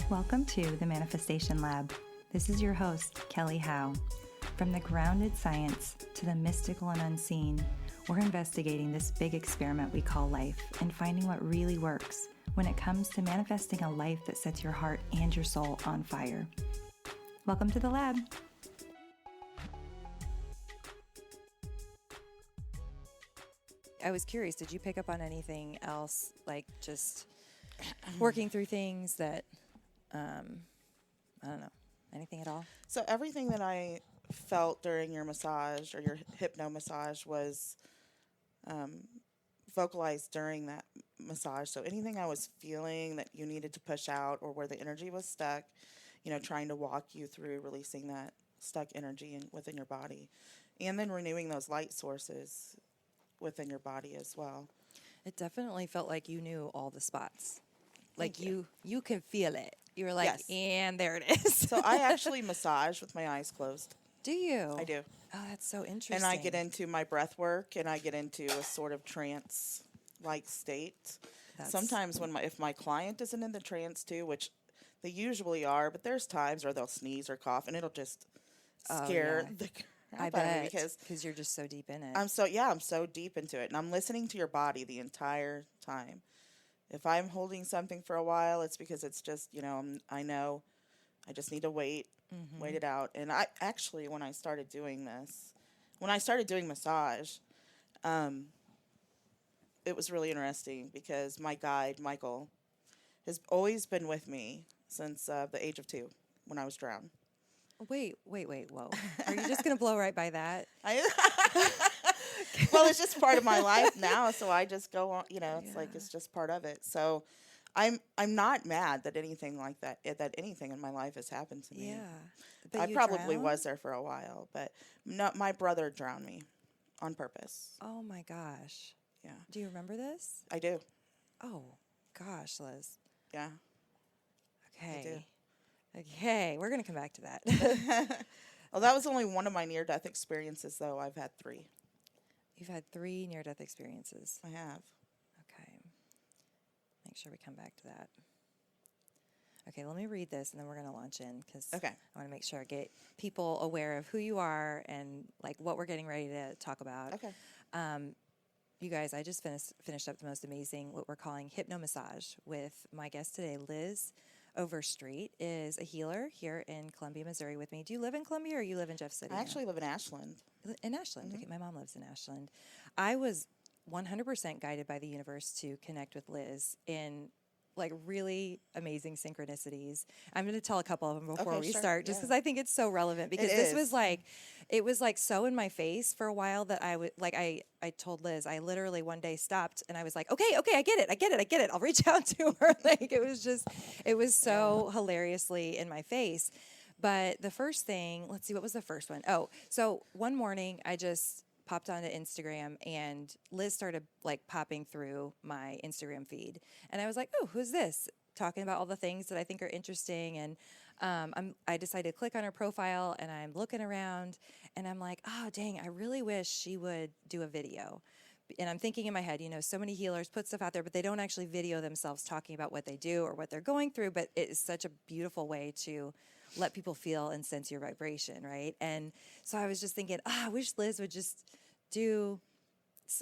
Welcome to the Manifestation Lab. This is your host, Kelly Howe. From the grounded science to the mystical and unseen, we're investigating this big experiment we call life and finding what really works when it comes to manifesting a life that sets your heart and your soul on fire. Welcome to the lab. I was curious, did you pick up on anything else, like just working through things that, I don't know, anything at all? So everything that I felt during your massage or your Hypno-Massage was vocalized during that massage. So anything I was feeling that you needed to push out or where the energy was stuck, trying to walk you through releasing that stuck energy within your body. And then renewing those light sources within your body as well. It definitely felt like you knew all the spots. Like you can feel it. You were like, yes. And there it is. So I actually massage with my eyes closed. Do you? I do. Oh, that's so interesting. And I get into my breath work and I get into a sort of trance-like state. Sometimes if my client isn't in the trance too, which they usually are, but there's times where they'll sneeze or cough and it'll just scare the I bet, because you're just so deep in it. I'm so deep into it. And I'm listening to your body the entire time. If I'm holding something for a while, it's because it's just, I know I just need to wait it out. And I actually, when I started doing massage, it was really interesting because my guide, Michael, has always been with me since the age of 2 when I was drowned. Wait, whoa. Are you just going to blow right by that? Well, it's just part of my life now, so I just go on, it's like it's just part of it. So I'm not mad that anything like that anything in my life has happened to me. Yeah. But I probably was there for a while, but no, my brother drowned me on purpose. Oh my gosh. Yeah. Do you remember this? I do. Oh gosh, Liz. Yeah. Okay. I do. Okay, we're going to come back to that. Well, that was only one of my near-death experiences, though. I've had 3. You've had 3 near-death experiences. I have. Okay. Make sure we come back to that. Okay, let me read this, and then we're going to launch in, because I want to make sure I get people aware of who you are and, like, what we're getting ready to talk about. Okay. You guys, I just finished up the most amazing, what we're calling Hypno-Massage with my guest today, Liz Overstreet is a healer here in Columbia, Missouri with me. Do you live in Columbia or you live in Jeff City? I actually live in Ashland. In Ashland. Okay, my mom lives in Ashland. I was 100% guided by the universe to connect with Liz in like really amazing synchronicities. I'm going to tell a couple of them before we start, just because I think it's so relevant. Because it was like so in my face for a while that I told Liz, I literally one day stopped and I was like, okay, I get it. I'll reach out to her. Like it was so hilariously in my face. But the first thing, let's see, what was the first one? Oh, so one morning I just popped onto Instagram and Liz started like popping through my Instagram feed. And I was like, oh, who's this? Talking about all the things that I think are interesting. And I decided to click on her profile and I'm looking around and I'm like, oh, dang, I really wish she would do a video. And I'm thinking in my head, so many healers put stuff out there, but they don't actually video themselves talking about what they do or what they're going through. But it is such a beautiful way to let people feel and sense your vibration, right? And so I was just thinking, I wish Liz would just do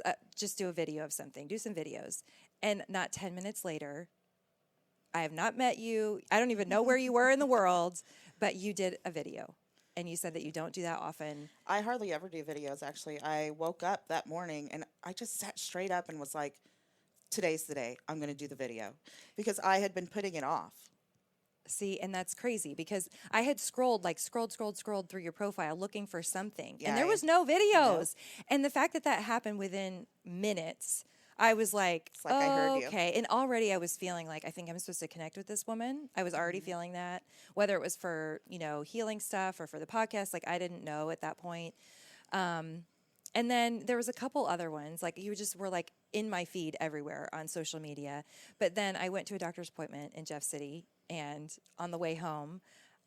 a video of something, do some videos. And not 10 minutes later, I have not met you. I don't even know where you were in the world, but you did a video. And you said that you don't do that often. I hardly ever do videos, actually. I woke up that morning and I just sat straight up and was like, today's the day. I'm going to do the video. Because I had been putting it off. See, and that's crazy because I had scrolled through your profile looking for something. Yeah, and there was no videos. No. And the fact that happened within minutes, I was like, I heard you. Okay. And already I was feeling like, I think I'm supposed to connect with this woman. I was already feeling that, whether it was for, healing stuff or for the podcast. Like I didn't know at that point. And then there was a couple other ones, like you just were like in my feed everywhere on social media. But then I went to a doctor's appointment in Jeff City, and on the way home,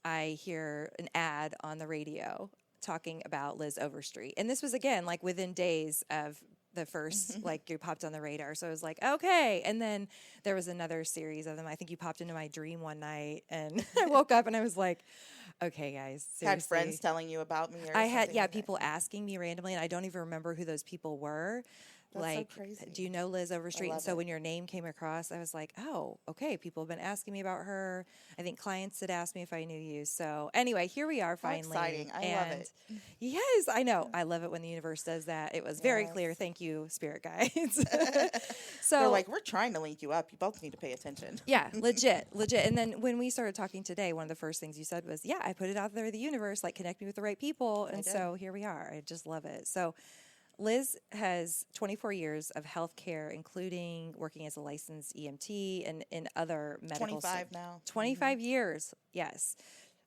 I hear an ad on the radio talking about Liz Overstreet. And this was, again, like within days of the first, like you popped on the radar. So I was like, okay. And then there was another series of them. I think you popped into my dream one night and I woke up and I was like, okay, guys, seriously. Had friends telling you about me or I had, something like that? people asking me randomly, and I don't even remember who those people were. That's so Like, crazy. do you know Liz Overstreet? And love so it. when your name came across, I was like, oh, okay, people have been asking me about her. I think clients had asked me if I knew you. So anyway, here we are How finally. exciting. I love it. Yes, I know. I love it when the universe does that. It was very clear. Yes. Thank you, spirit guides. They're So like, we're trying to link you up. You both need to pay attention. yeah, legit. And then when we started talking today, one of the first things you said was, yeah, I put it out there to the universe, like connect me with the right people. And did. so here we are. I just love it. So Liz has 24 years of healthcare, including working as a licensed EMT and in other medical 25 now. 25 years, yes.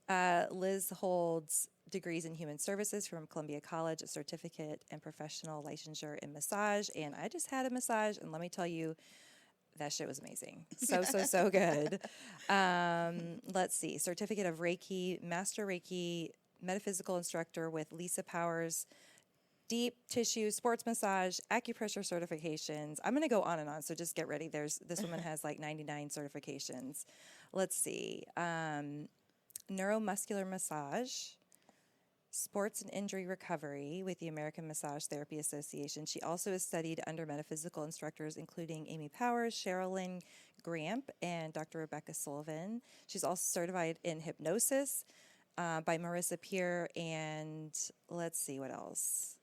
Liz holds degrees in human services from Columbia College, a certificate and professional licensure in massage. And I just had a massage, and let me tell you, that shit was amazing. So good. Let's see. Certificate of Reiki, Master Reiki, metaphysical instructor with Lisa Powers, deep tissue, sports massage, acupressure certifications. I'm going to go on and on, so just get ready. This woman has like 99 certifications. Let's see. Neuromuscular massage, sports and injury recovery with the American Massage Therapy Association. She also has studied under metaphysical instructors, including Amy Powers, Sherilyn Gramp, and Dr. Rebecca Sullivan. She's also certified in hypnosis by Marissa Peer, and let's see what else.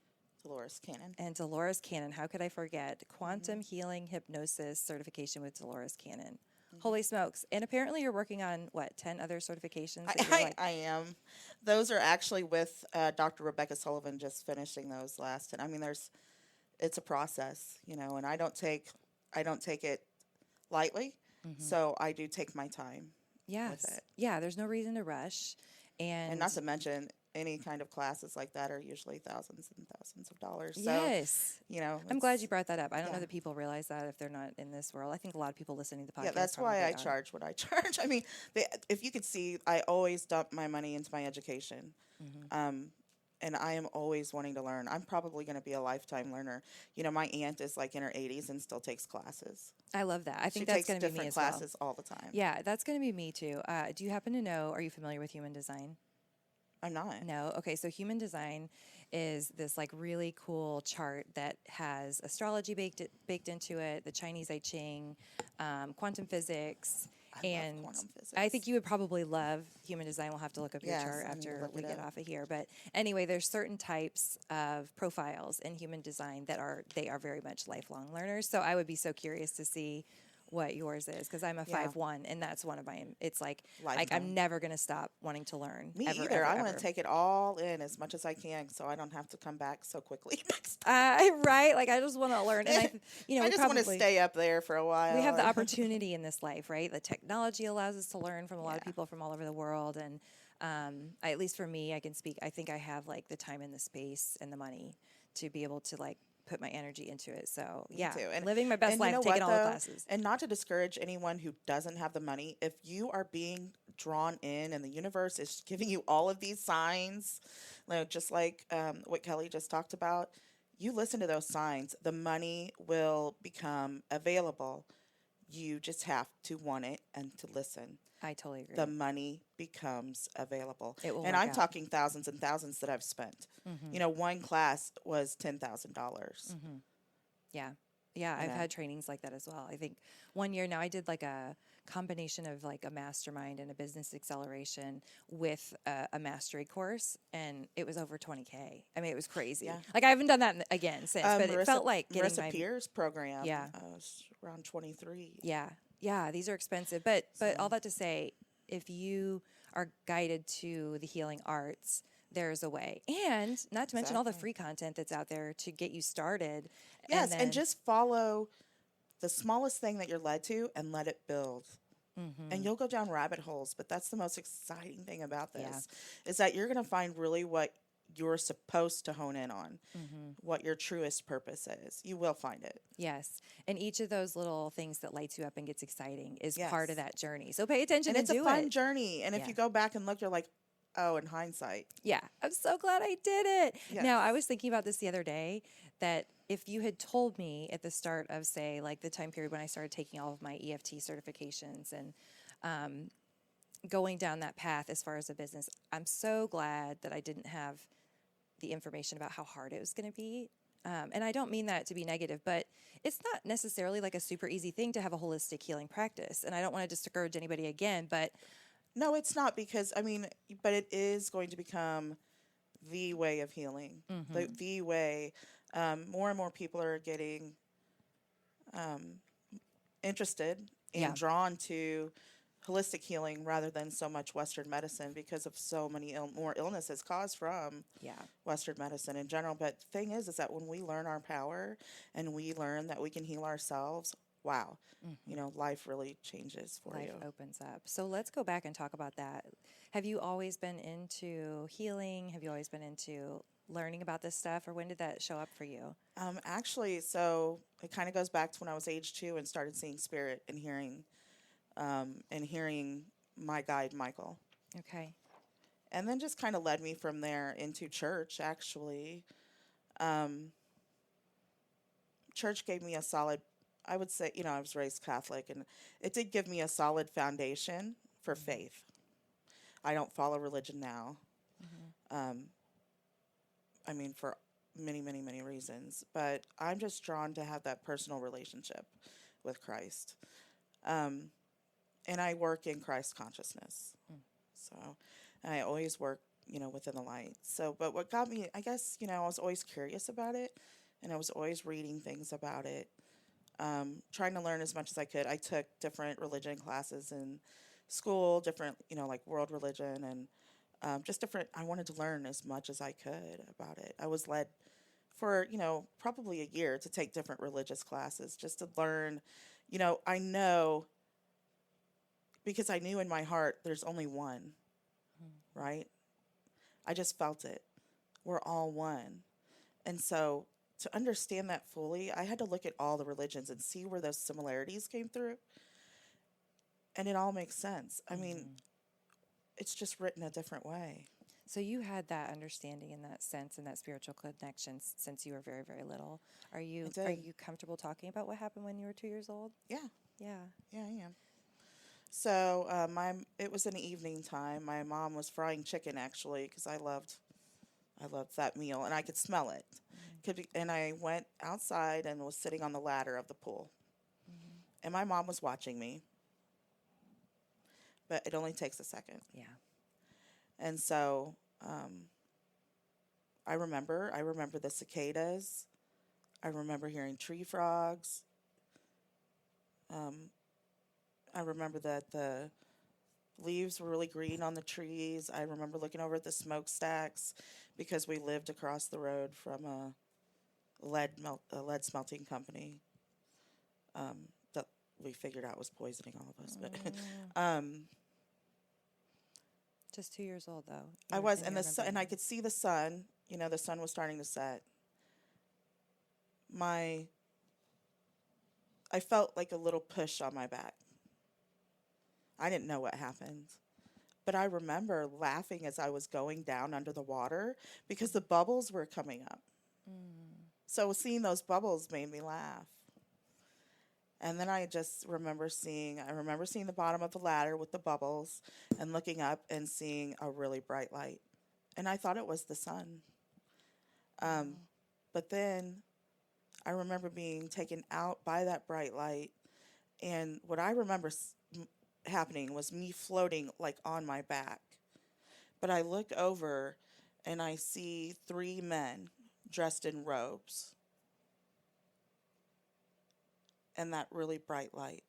Dolores Cannon. And Dolores Cannon. How could I forget? Quantum Healing Hypnosis certification with Dolores Cannon. Holy smokes. And apparently you're working on, 10 other certifications? I am. Those are actually with Dr. Rebecca Sullivan, just finishing those last. And I mean, it's a process, and I don't take it lightly. So I do take my time with it. Yeah, there's no reason to rush. And not to mention, any kind of classes like that are usually thousands and thousands of dollars. So, yes. I'm glad you brought that up. I don't know yeah. that people realize that if they're not in this world. I think a lot of people listening to the podcast. Yeah, that's why I probably are. charge what I charge. I mean, if you could see, I always dump my money into my education. And I am always wanting to learn. I'm probably going to be a lifetime learner. My aunt is like in her 80s and still takes classes. I love that. I think She that's takes going to be me different as well. classes all the time. Yeah, that's going to be me too. Do you happen to know, are you familiar with human design? I'm not. No. Okay. So human design is this like really cool chart that has astrology baked into it, the Chinese I Ching, quantum physics. I love quantum physics. I think you would probably love human design. We'll have to look up your Yes, chart I need to after look we it get up. off of here. But anyway, there's certain types of profiles in human design that are very much lifelong learners. So I would be so curious to see what yours is, because I'm a 5-1, and that's one of my. It's like I'm never going to stop wanting to learn. Me ever, either. Ever, I ever. want to take it all in as much as I can, so I don't have to come back so quickly next Right? Like I just want to learn, and I just want to stay up there for a while. We have the opportunity in this life, right? The technology allows us to learn from a lot of people from all over the world, and at least for me, I can speak. I think I have like the time and the space and the money to be able to like put my energy into it. So Me too. And, living my best life, taking all the classes. And not to discourage anyone who doesn't have the money, if you are being drawn in and the universe is giving you all of these signs, just like what Kelly just talked about, you listen to those signs, the money will become available. You just have to want it and to listen. I totally agree. The money becomes available. It will and work I'm out. talking thousands and thousands that I've spent. One class was $10,000. Yeah. I've had trainings like that as well. I think one year now I did like a combination of like a mastermind and a business acceleration with a mastery course, and it was over $20K. I mean, it was crazy. Yeah. Like I haven't done that again since, but it felt like getting Marissa Peer's program. Was around 23. Yeah, these are expensive, but all that to say, if you are guided to the healing arts, there's a way. And not to mention all the free content that's out there to get you started. Yes, and just follow the smallest thing that you're led to and let it build. And you'll go down rabbit holes, but that's the most exciting thing about this, is that you're going to find really what you're supposed to hone in on, what your truest purpose is. You will find it. Yes. And each of those little things that lights you up and gets exciting is part of that journey. So pay attention and and it's do a fun it. journey. And if you go back and look, you're like, oh, in hindsight. Yeah. I'm so glad I did it. Yes. Now, I was thinking about this the other day, that if you had told me at the start of, say, like the time period when I started taking all of my EFT certifications and going down that path as far as a business, I'm so glad that I didn't have the information about how hard it was going to be. And I don't mean that to be negative, but it's not necessarily like a super easy thing to have a holistic healing practice. And I don't want to discourage anybody again, but No, it's not, because I mean, but it is going to become the way of healing. The way. More and more people are getting interested yeah, and drawn to holistic healing rather than so much Western medicine, because of so many more illnesses caused from yeah, Western medicine in general. But the thing is that when we learn our power and we learn that we can heal ourselves, wow, life really changes for life you. opens up. So let's go back and talk about that. Have you always been into healing? Have you always been into learning about this stuff, or when did that show up for you? Actually, so it kind of goes back to when I was age 2 and started seeing spirit and hearing my guide Michael, Okay. and then just kind of led me from there into church. Actually, church gave me a solid. I would say, I was raised Catholic, and it did give me a solid foundation for faith. I don't follow religion now. I mean, for many, many, many reasons, but I'm just drawn to have that personal relationship with Christ. And I work in Christ consciousness. So, and I always work, within the light. So, but what got me, I guess, I was always curious about it, and I was always reading things about it, trying to learn as much as I could. I took different religion classes in school, different, like world religion, and just different. I wanted to learn as much as I could about it. I was led for, probably a year to take different religious classes just to learn. I know, because I knew in my heart there's only one, right? I just felt it. We're all one. And so to understand that fully, I had to look at all the religions and see where those similarities came through. And it all makes sense. I mean, it's just written a different way. So you had that understanding and that sense and that spiritual connection since you were very, very little. Are you comfortable talking about what happened when you were 2 years old? Yeah. Yeah. Yeah, I am. So it was an evening time. My mom was frying chicken, actually, because I loved that meal, and I could smell it. And I went outside and was sitting on the ladder of the pool, and my mom was watching me. But it only takes a second. Yeah. And so I remember the cicadas. I remember hearing tree frogs. I remember that the leaves were really green on the trees. I remember looking over at the smokestacks, because we lived across the road from a lead smelting company that we figured out was poisoning all of us. But just 2 years old, though. I was, and the sun, and I could see the sun. The sun was starting to set. I felt like a little push on my back. I didn't know what happened, but I remember laughing as I was going down under the water because the bubbles were coming up. So seeing those bubbles made me laugh. And then I just remember seeing the bottom of the ladder with the bubbles and looking up and seeing a really bright light. And I thought it was the sun. But then I remember being taken out by that bright light. And what I remember happening was me floating like on my back. But I look over and I see 3 men dressed in robes. And that really bright light.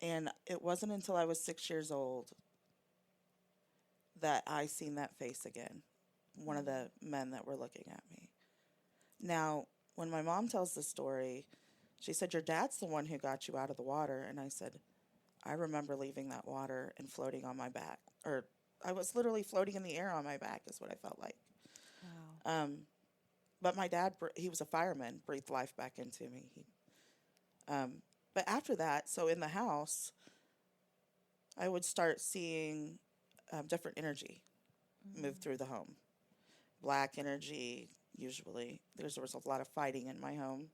And it wasn't until I was 6 years old that I seen that face again. One of the men that were looking at me. Now, when my mom tells the story, she said, "Your dad's the one who got you out of the water." And I said, "I remember leaving that water and floating on my back." Or I was literally floating in the air on my back is what I felt like. Wow. But my dad, he was a fireman, breathed life back into me. But after that, so in the house, I would start seeing different energy move through the home. Black energy, usually. There was a lot of fighting in my home.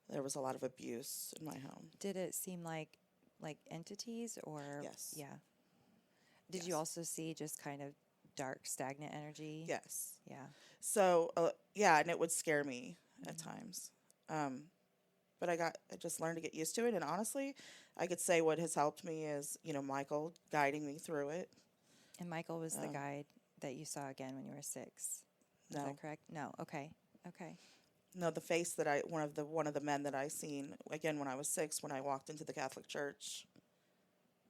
There was a lot of abuse in my home. Did it seem like entities or? Yes. Yeah. Did Yes. you also see just kind of dark, stagnant energy? Yes. Yeah. So, and it would scare me at times. But I just learned to get used to it. And honestly, I could say what has helped me is, Michael guiding me through it. And Michael was the guide that you saw again when you were 6. Is No. that correct? No. Okay. Okay. No, the face that one of the men that I seen again when I was 6, when I walked into the Catholic Church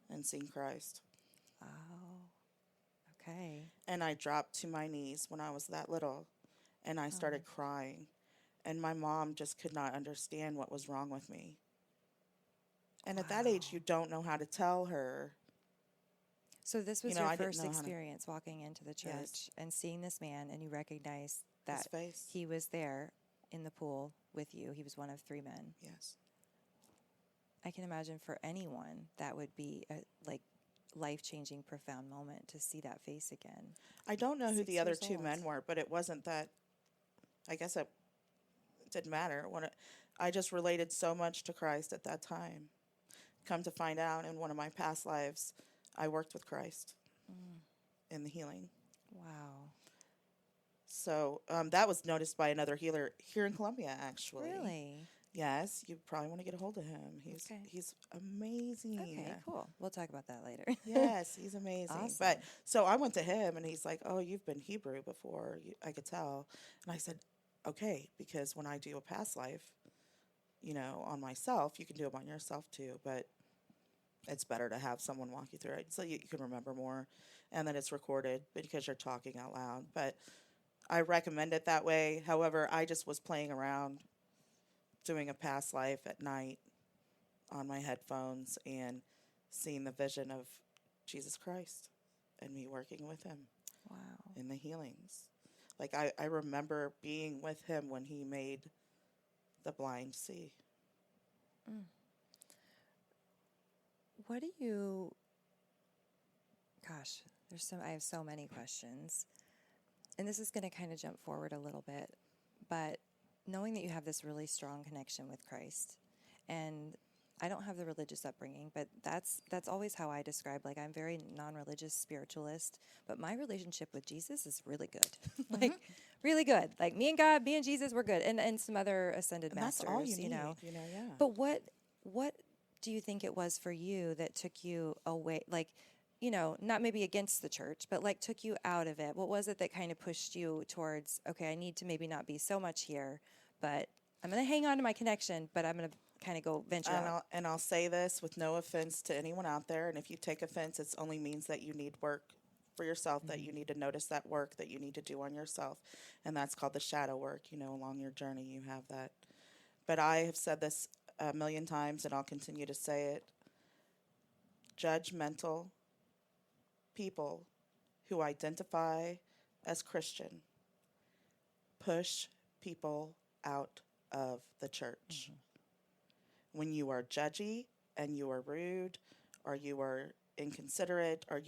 and seen Christ. Oh. Okay. And I dropped to my knees when I was that little, and I started crying. And my mom just could not understand what was wrong with me. And at that age, you don't know how to tell her. So this was I your didn't first know how to- experience walking into the church Yes. and seeing this man, and you recognized His that face. he was there in the pool with you. He was one of 3 men. Yes. I can imagine for anyone that would be a life-changing, profound moment to see that face again. I don't know who 6 the other years 2 old. men were, but it wasn't that. I guess it didn't matter. I just related so much to Christ at that time. Come to find out, in one of my past lives, I worked with Christ in the healing. Wow. So that was noticed by another healer here in Columbia, actually. Really? Yes, you probably want to get a hold of him. He's amazing. Okay, cool. We'll talk about that later. Yes, he's amazing. Awesome. But so I went to him, and he's like, "Oh, you've been Hebrew before." I could tell, and I said, "Okay," because when I do a past life, on myself, you can do them on yourself too, but it's better to have someone walk you through it so you can remember more, and then it's recorded because you're talking out loud. But I recommend it that way. However, I just was playing around doing a past life at night on my headphones and seeing the vision of Jesus Christ and me working with him Wow. in the healings. Like I remember being with him when he made the blind see. What do you... Gosh, I have so many questions. And this is going to kind of jump forward a little bit. But knowing that you have this really strong connection with Christ, and I don't have the religious upbringing, but that's always how I describe. Like, I'm very non-religious spiritualist, but my relationship with Jesus is really good. Like, really good. Like, me and God, me and Jesus, we're good. And some other ascended And masters, that's all you need, yeah. But what do you think it was for you that took you away, like, not maybe against the church, but like took you out of it? What was it that kind of pushed you towards, okay, I need to maybe not be so much here, but I'm going to hang on to my connection, but I'm going to kind of go venture out. And I'll say this with no offense to anyone out there, and if you take offense, it only means that you need work for yourself, that you need to notice that work that you need to do on yourself, and that's called the shadow work. Along your journey, you have that. But I have said this a million times, and I'll continue to say it. Judgmental people who identify as Christian push people out of the church. When you are judgy and you are rude or you are inconsiderate or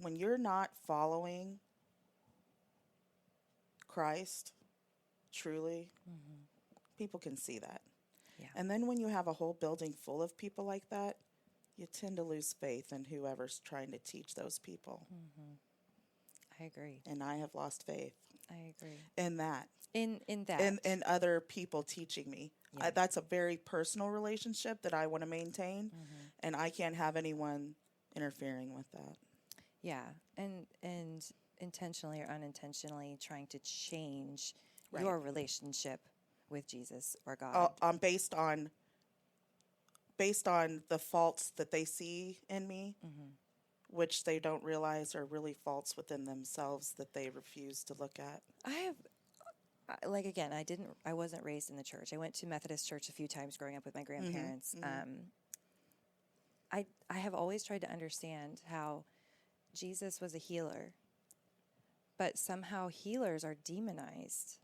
when you're not following Christ truly, people can see that. Yeah. And then when you have a whole building full of people like that, you tend to lose faith in whoever's trying to teach those people. I agree. And I have lost faith I agree. in that. In that. In other people teaching me. Yeah. That's a very personal relationship that I want to maintain, and I can't have anyone interfering with that. Yeah, and intentionally or unintentionally trying to change Right. your relationship with Jesus or God. Based on the faults that they see in me, which they don't realize are really faults within themselves that they refuse to look at. Again, I wasn't raised in the church. I went to Methodist church a few times growing up with my grandparents. I have always tried to understand how Jesus was a healer, but somehow healers are demonized.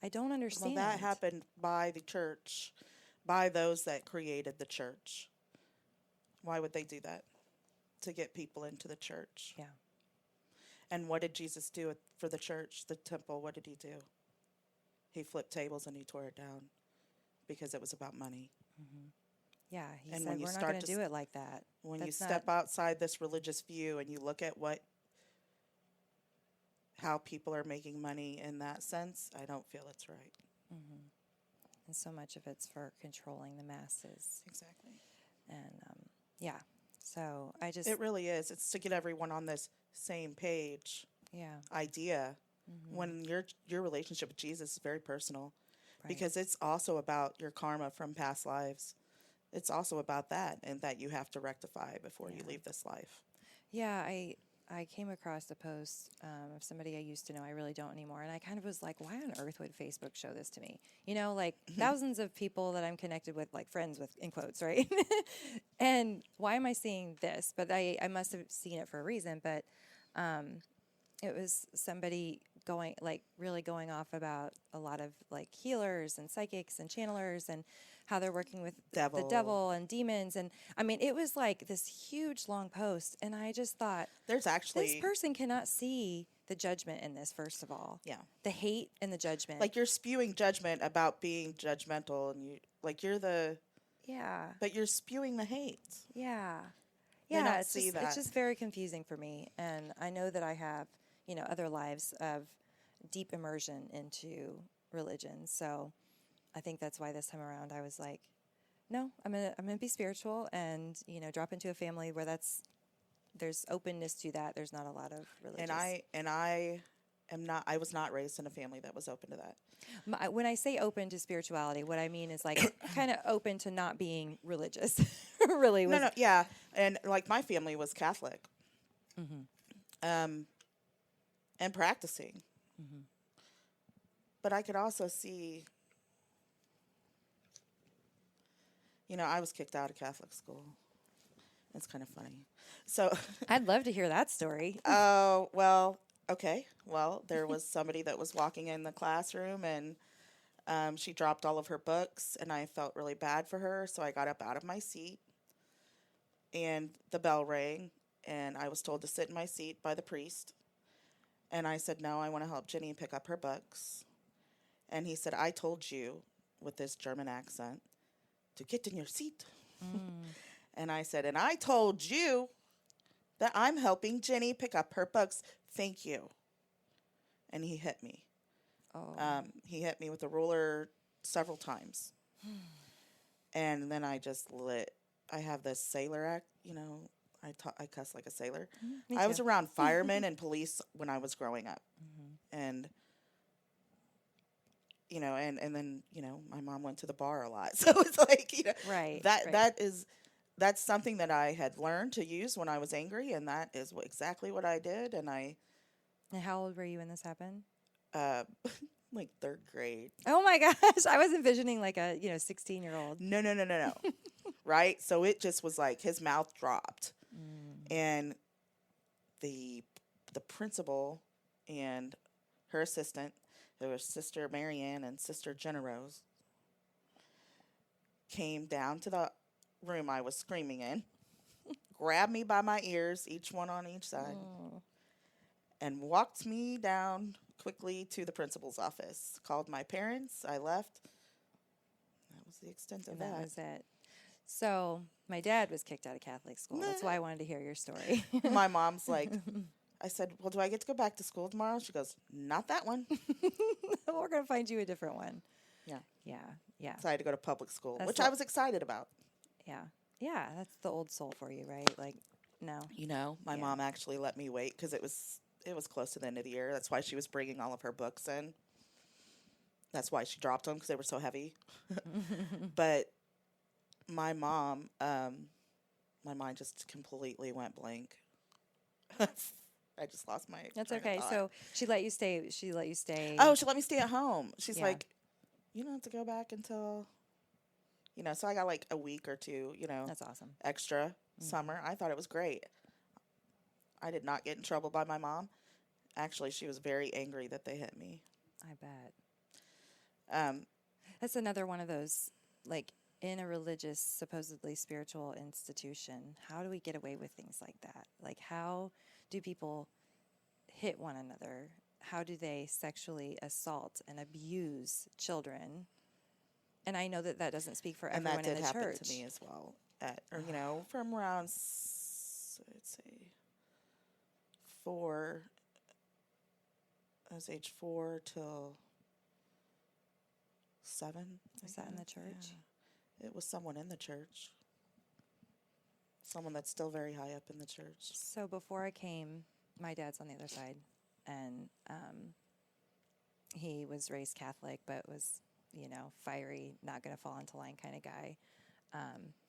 I don't understand. Well, that happened by the church, by those that created the church. Why would they do that? To get people into the church. Yeah. And what did Jesus do for the church, the temple? What did he do? He flipped tables and he tore it down because it was about money. Yeah, he And said, when you we're not start going to to do it like that. When you That's step not, outside this religious view and you look at how people are making money in that sense, I don't feel it's right. and so much of it's for controlling the masses. Exactly. And yeah, so I just, It really is. It's to get everyone on this same page yeah, idea. When your relationship with Jesus is very personal, right. because it's also about your karma from past lives. It's also about that, and that you have to rectify before you leave this life. Yeah, I came across a post of somebody I used to know. I really don't anymore. And I kind of was like, why on earth would Facebook show this to me? You know, like thousands of people that I'm connected with, like friends with, in quotes, right? And why am I seeing this? But I must have seen it for a reason. But it was somebody going, like, really going off about a lot of, like, healers and psychics and channelers and how they're working with the devil and demons. And I mean, it was like this huge long post. And I just thought, There's actually, this person cannot see the judgment in this, first of all. Yeah. The hate and the judgment. like, you're spewing judgment about being judgmental, and Yeah. but you're spewing the hate. Yeah. They Yeah. don't It's see just, that. it's just very confusing for me. And I know that I have, you know, other lives of deep immersion into religion. So I think that's why this time around I was like, no, I'm gonna be spiritual and, you know, drop into a family where there's openness to that. There's not a lot of religious. I was not raised in a family that was open to that. When I say open to spirituality, what I mean is like kind of open to not being religious. Really was. No, yeah. And like, my family was Catholic. And practicing. But I could also see, I was kicked out of Catholic school. It's kind of funny. So, I'd love to hear that story. oh, well, okay. Well, there was somebody that was walking in the classroom, and she dropped all of her books, and I felt really bad for her. So I got up out of my seat, and the bell rang, and I was told to sit in my seat by the priest. And I said, no, I want to help Jenny pick up her books. And he said, I told you, with this German accent, to get in your seat. And I said, and I told you that I'm helping Jenny pick up her books. Thank you. And he hit me. Oh. He hit me with a ruler several times. And then I just lit. I have this sailor act, I cuss like a sailor. Me I too. was around firemen and police when I was growing up. And, and then, my mom went to the bar a lot. So it's like, Right. that's something that I had learned to use when I was angry. And that is exactly what I did. And And how old were you when this happened? like 3rd grade. Oh my gosh. I was envisioning like a, 16-year-old. No. Right? So it just was like his mouth dropped. And the principal and her assistant, there was Sister Marianne and Sister Jenna Rose, came down to the room I was screaming in, grabbed me by my ears, each one on each side, and walked me down quickly to the principal's office. Called my parents. I left. That was the extent of that. That was it. So my dad was kicked out of Catholic school. That's why I wanted to hear your story. My mom's like, I said, well, do I get to go back to school tomorrow? She goes, not that one. We're going to find you a different one. Yeah. Yeah. So I had to go to public school, That's which I was excited about. Yeah. That's the old soul for you, right? Like, no. My mom actually let me wait because it was close to the end of the year. That's why she was bringing all of her books in. That's why she dropped them, because they were so heavy. But my mom, my mind just completely went blank. I just lost my That's train of okay. thought. So she let you stay. Oh, she let me stay at home. She's Yeah. like, you don't have to go back until, so I got like a week or two, That's awesome. extra summer. I thought it was great. I did not get in trouble by my mom. Actually, she was very angry that they hit me. I bet. That's another one of those, like, in a religious, supposedly spiritual institution, how do we get away with things like that? Like, how do people hit one another how do they sexually assault and abuse children? And I know that that doesn't speak for And everyone that in did the happen church. to me as well. From around, let's say, 4. I was age 4 till 7. Was that in the church? Yeah. It was someone in the church. Someone that's still very high up in the church. So before I came, my dad's on the other side, and he was raised Catholic, but was, fiery, not going to fall into line kind of guy.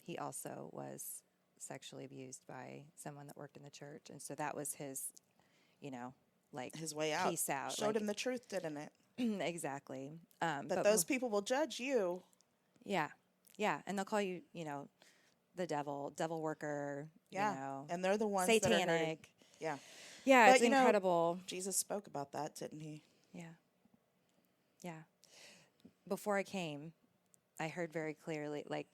He also was sexually abused by someone that worked in the church, and so that was his, His way out. peace out. Showed him the truth, didn't it? Exactly. But those people will judge you. Yeah, and they'll call you, the devil worker. Yeah, and they're the ones that are hurting. Satanic. Yeah. Yeah, But, it's incredible. Jesus spoke about that, didn't he? Yeah. Before I came, I heard very clearly, like,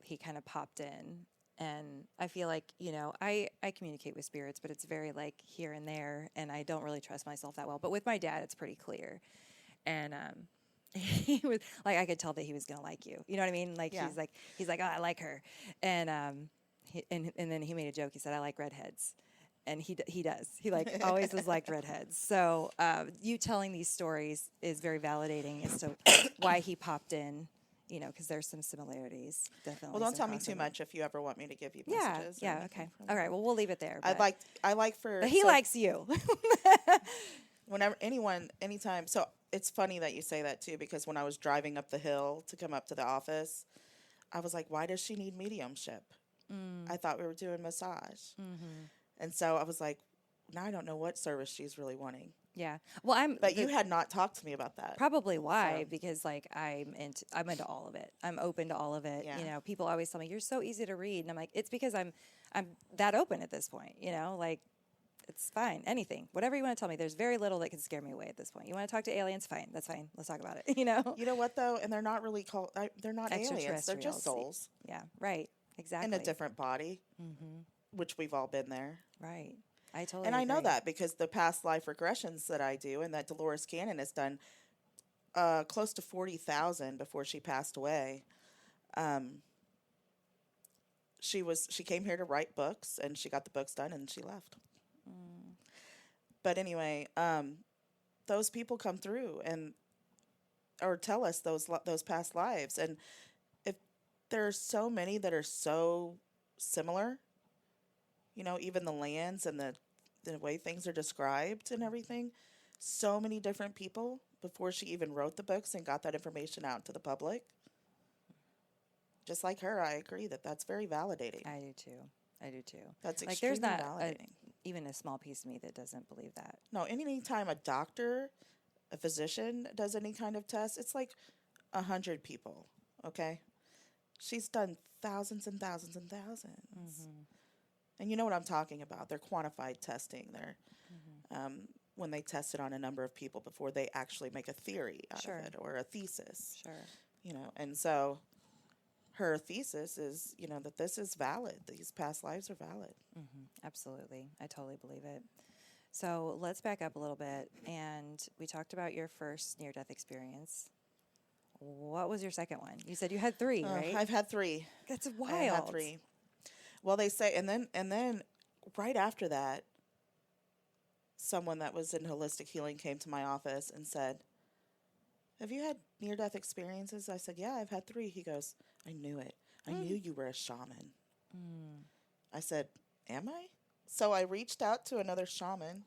he kind of popped in. And I feel like, I communicate with spirits, but it's very, like, here and there. And I don't really trust myself that well. But with my dad, it's pretty clear. And he was, like, I could tell that he was going to like you. You know what I mean? Like, Yeah. he's like, oh, I like her. And, and then he made a joke. He said, I like redheads. And he does. He like always has liked redheads. So you telling these stories is very validating as to why he popped in. Because there's some similarities. Definitely. Well, don't some tell me too crossover. much if you ever want me to give you Yeah. messages. Yeah. Okay. All right. Well, we'll leave it there. But But he likes you. Anytime. So it's funny that you say that too, because when I was driving up the hill to come up to the office, I was like, why does she need mediumship? I thought we were doing massage. Mm-hmm. And so I was like, now I don't know what service she's really wanting. Yeah. Well, But you had not talked to me about that. Probably why, So. because like I'm into all of it. I'm open to all of it. Yeah. People always tell me you're so easy to read, and I'm like, it's because I'm that open at this point. Like it's fine. Anything, whatever you want to tell me. There's very little that can scare me away at this point. You want to talk to aliens? Fine, that's fine. Let's talk about it. You know what though? And they're not really called. They're not aliens. They're just souls. Yeah. Right. Exactly. In a different body, Mm-hmm. which we've all been there. Right. I totally. And I know agree. that because the past life regressions that I do and that Dolores Cannon has done close to 40,000 before she passed away. She came here to write books and she got the books done and she left. But anyway, those people come through or tell us those past lives. And if there's so many that are so similar, even the lands and the way things are described and everything, so many different people before she even wrote the books and got that information out to the public. Just like her, I agree that that's very validating. I do too. That's like extremely there's not validating. even a small piece of me that doesn't believe that. No, anytime a doctor, a physician does any kind of test, it's like 100 people, okay? She's done thousands and thousands and thousands. Mm-hmm. And you know what I'm talking about. They're quantified testing. They're when they test it on a number of people before they actually make a theory out of it or a thesis. Sure. And so her thesis is, that this is valid. These past lives are valid. Mm-hmm. Absolutely. I totally believe it. So let's back up a little bit. And we talked about your first near-death experience. What was your second one? You said you had 3, right? I've had 3. That's wild. I had 3. Well, they say, and then right after that, someone that was in holistic healing came to my office and said, have you had near-death experiences? I said, yeah, I've had 3. He goes, I knew it. I knew you were a shaman. I said, am I? So I reached out to another shaman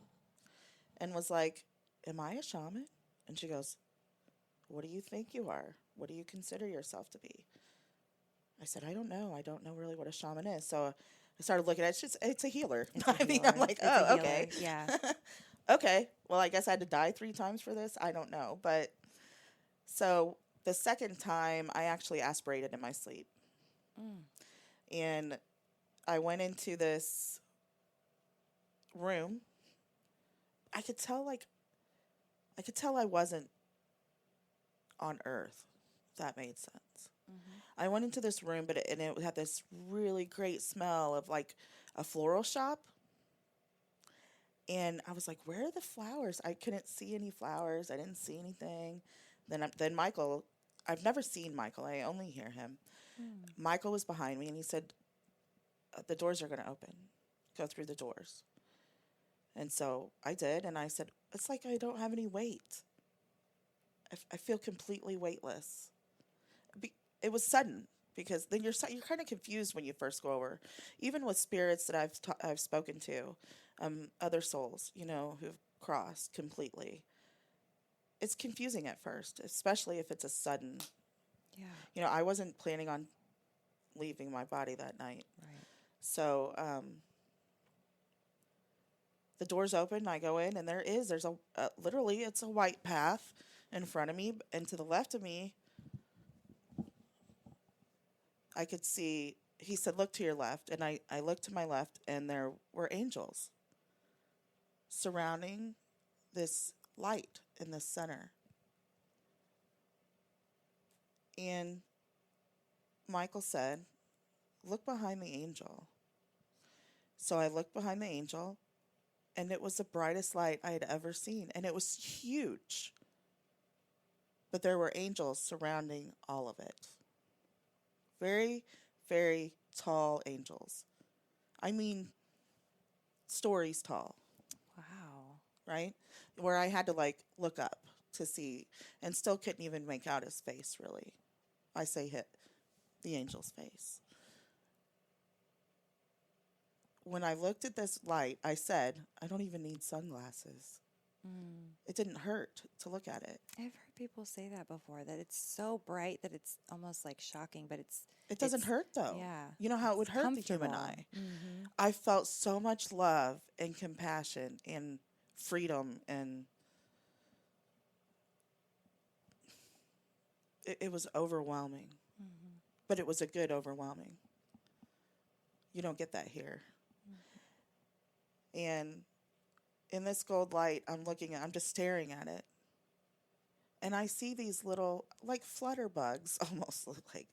and was like, am I a shaman? And she goes, what do you think you are? What do you consider yourself to be? I said, I don't know. I don't know really what a shaman is. So I started looking at it. It's a healer. I'm like, oh, okay. Yeah. Okay. Well, I guess I had to die 3 times for this. I don't know. But so the second time I actually aspirated in my sleep. And I went into this room. I could tell I wasn't on Earth, if that made sense. I went into this room, but it had this really great smell of like a floral shop. And I was like, where are the flowers? I couldn't see any flowers. I didn't see anything. Then Michael, I've never seen Michael. I only hear him. Michael was behind me and he said, the doors are going to open. Go through the doors. And so I did. And I said, it's like I don't have any weight. I feel completely weightless. It was sudden because then you're kind of confused when you first go over. Even with spirits that I've spoken to, other souls, who've crossed completely. It's confusing at first, especially if it's a sudden. Yeah. I wasn't planning on leaving my body that night. Right. So the doors open, I go in, and there's literally, it's a white path in front of me, and to the left of me, I could see, he said, look to your left, and I looked to my left, and there were angels surrounding this light in the center. And Michael said, look behind the angel. So I looked behind the angel, and it was the brightest light I had ever seen, and it was huge. But there were angels surrounding all of it. Very, very tall angels. I mean, stories tall. Wow. Right? Where I had to look up to see and still couldn't even make out his face, really. I say hit the angel's face. When I looked at this light, I said, I don't even need sunglasses. It didn't hurt to look at it. I've heard people say that before, that it's so bright that it's almost shocking, but it doesn't hurt though. Yeah. You know how it would hurt the human eye. Mm-hmm. I felt so much love and compassion and freedom, and it was overwhelming. Mm-hmm. But it was a good overwhelming. You don't get that here. Mm-hmm. And in this gold light, I'm just staring at it. And I see these little, flutter bugs, almost look like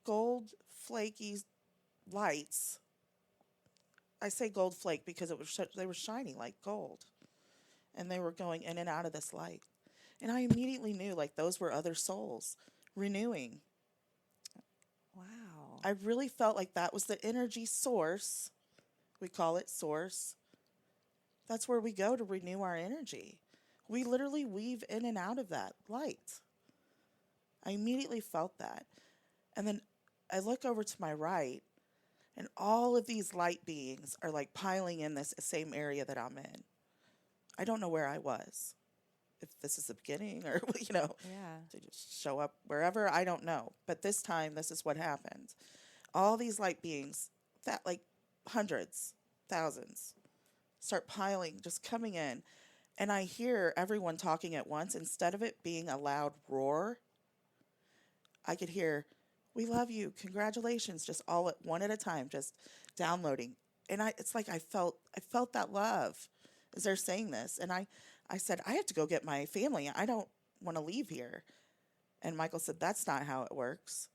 gold flaky lights. I say gold flake because they were shiny like gold. And they were going in and out of this light. And I immediately knew, those were other souls renewing. Wow. I really felt like that was the energy source. We call it source. That's where we go to renew our energy. We literally weave in and out of that light. I immediately felt that. And then I look over to my right, and all of these light beings are piling in this same area that I'm in. I don't know where I was. If this is the beginning or, Yeah. to just show up wherever, I don't know. But this time, this is what happened. All these light beings, that hundreds, thousands, start piling, just coming in. And I hear everyone talking at once. Instead of it being a loud roar, I could hear, we love you, congratulations, just all at one at a time, just downloading. And it's like I felt that love as they're saying this. And I said, I have to go get my family. I don't want to leave here. And Michael said, that's not how it works.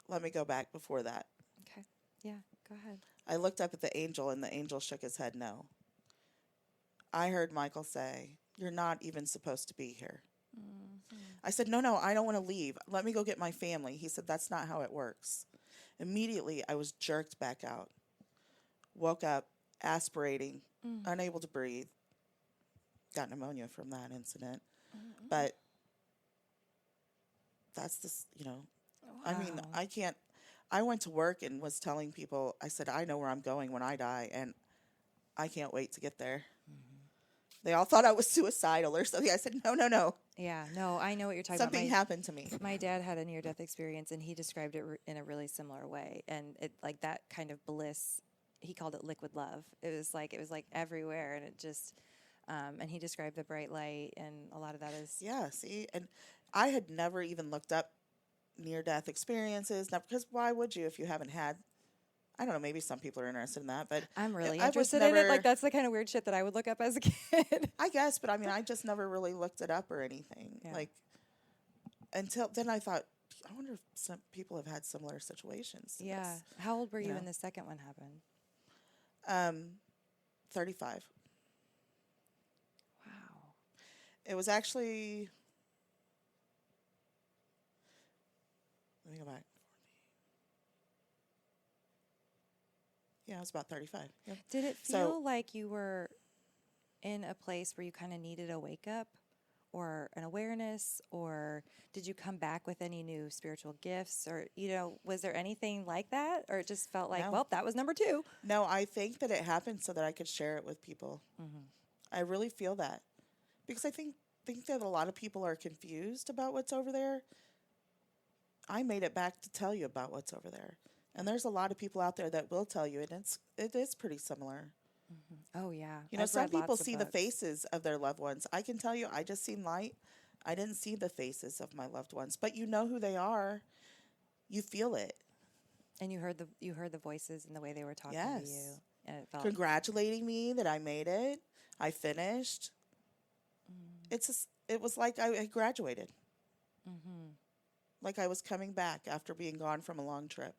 Let me go back before that. Okay. Yeah, go ahead. I looked up at the angel, and the angel shook his head no. I heard Michael say, you're not even supposed to be here. Mm-hmm. I said, no, I don't want to leave. Let me go get my family. He said, that's not how it works. Immediately, I was jerked back out. Woke up, aspirating, unable to breathe. Got pneumonia from that incident. Mm-hmm. But that's wow. I mean, I went to work and was telling people, I said, I know where I'm going when I die, and I can't wait to get there. Mm-hmm. They all thought I was suicidal or something. I said, no. Yeah, no, I know what you're talking about. Something happened to me. My dad had a near-death experience, and he described it in a really similar way. And it that kind of bliss, he called it liquid love. It was everywhere, and it just, and he described the bright light, and a lot of that is. Yeah, see, and I had never even looked up near-death experiences, because why would you if you haven't had? I don't know, maybe some people are interested in that, but I'm really interested in it. That's the kind of weird shit that I would look up as a kid. I guess, but I mean, I just never really looked it up or anything. Yeah. Until then I thought, I wonder if some people have had similar situations. Yeah. How old were you when the second one happened? Um, 35. Wow. It was actually, let me go back. Yeah, it was about 35. Yep. Did it So, feel like you were in a place where you kind of needed a wake up or an awareness, or did you come back with any new spiritual gifts, or, was there anything like that, or it just felt like, no. well, that was number two? No, I think that it happened so that I could share it with people. Mm-hmm. I really feel that. Because I think that a lot of people are confused about what's over there. I made it back to tell you about what's over there. And there's a lot of people out there that will tell you, and it is pretty similar. Oh, yeah. Some Read people lots of see the books. faces of their loved ones. I can tell you, I just seen light. I didn't see the faces of my loved ones, but you know who they are. You feel it. And you heard the voices and the way they were talking to you, Yes. and it felt Congratulating me that I made it. I finished. It was like I had graduated. Like I was coming back after being gone from a long trip.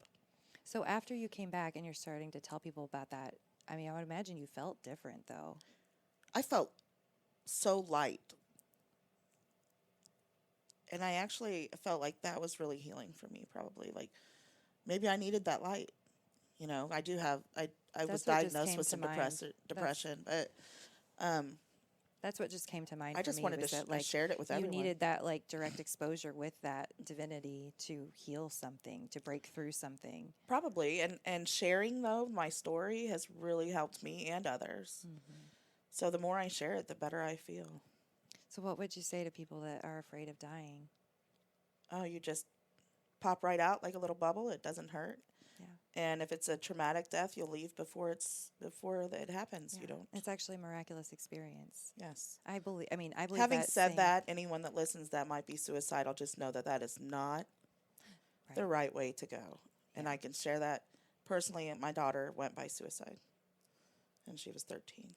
So after you came back and you're starting to tell people about that, I mean, I would imagine you felt different, though. I felt so light. And I actually felt like that was really healing for me, probably. Like maybe I needed that light. I do have I was That's what just diagnosed came with to some mind. depression, but That's what just came to mind I for just me, wanted was to that, I like, shared it with you everyone. needed that, like, direct exposure with that divinity to heal something, to break through something. Probably, and sharing though my story has really helped me and others. So the more I share it, the better I feel. So what would you say to people that are afraid of dying? Oh, you just pop right out like a little bubble. It doesn't hurt. Yeah. And if it's a traumatic death, you'll leave before it happens. Yeah. You don't. It's actually a miraculous experience. Yes. I believe Having that said saying. that, anyone that listens that might be suicidal, just know that that is not Right. the right way to go. And Yeah. I can share that personally. My daughter went by suicide, and she was 13.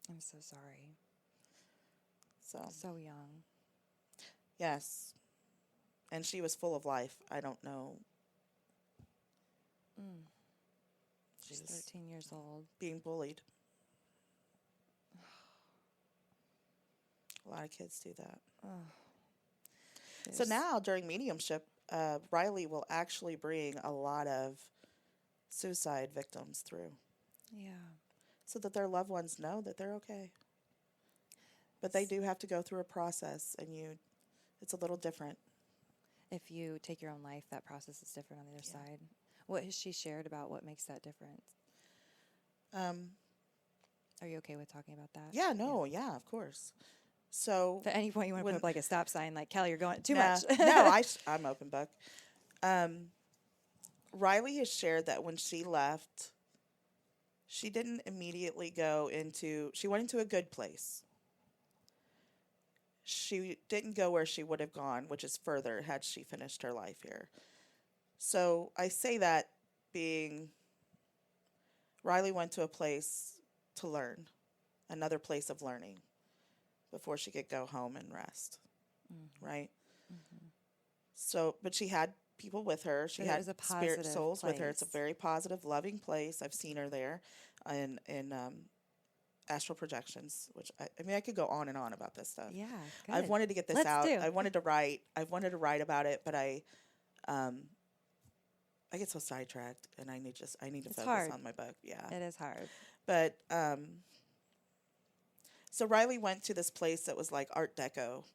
I'm so sorry. So So young. yes, and she was full of life. I don't know. She She's was 13 years old. being bullied. A lot of kids do that. So There's- now during mediumship, Riley will actually bring a lot of suicide victims through Yeah. so that their loved ones know that they're okay. But they do have to go through a process, and it's a little different. If you take your own life, that process is different on the other side. What has she shared about what makes that difference? Are you okay with talking about that? Yeah, no, yeah, of course. So At any point you want to when- put up like a stop sign, like, Kelly, you're going too Nah, much. no, I'm open book. Riley has shared that when she left, she didn't immediately she went into a good place. She didn't go where she would have gone, which is further had she finished her life here. So I say that being Riley went to a place to learn, another place of learning, before she could go home and rest. Right? So, but she had people with her. She But it had was a spirit positive souls with her. It's a place. very positive, loving place. I've seen her there in astral projections, which I mean, I could go on and on about this stuff. Yeah, I've good. wanted to get this Let's out. do. I've wanted to write about it, but I get so sidetracked, and I need to It's focus hard. on my book. Yeah, It is hard. but so Riley went to this place that was like Art Deco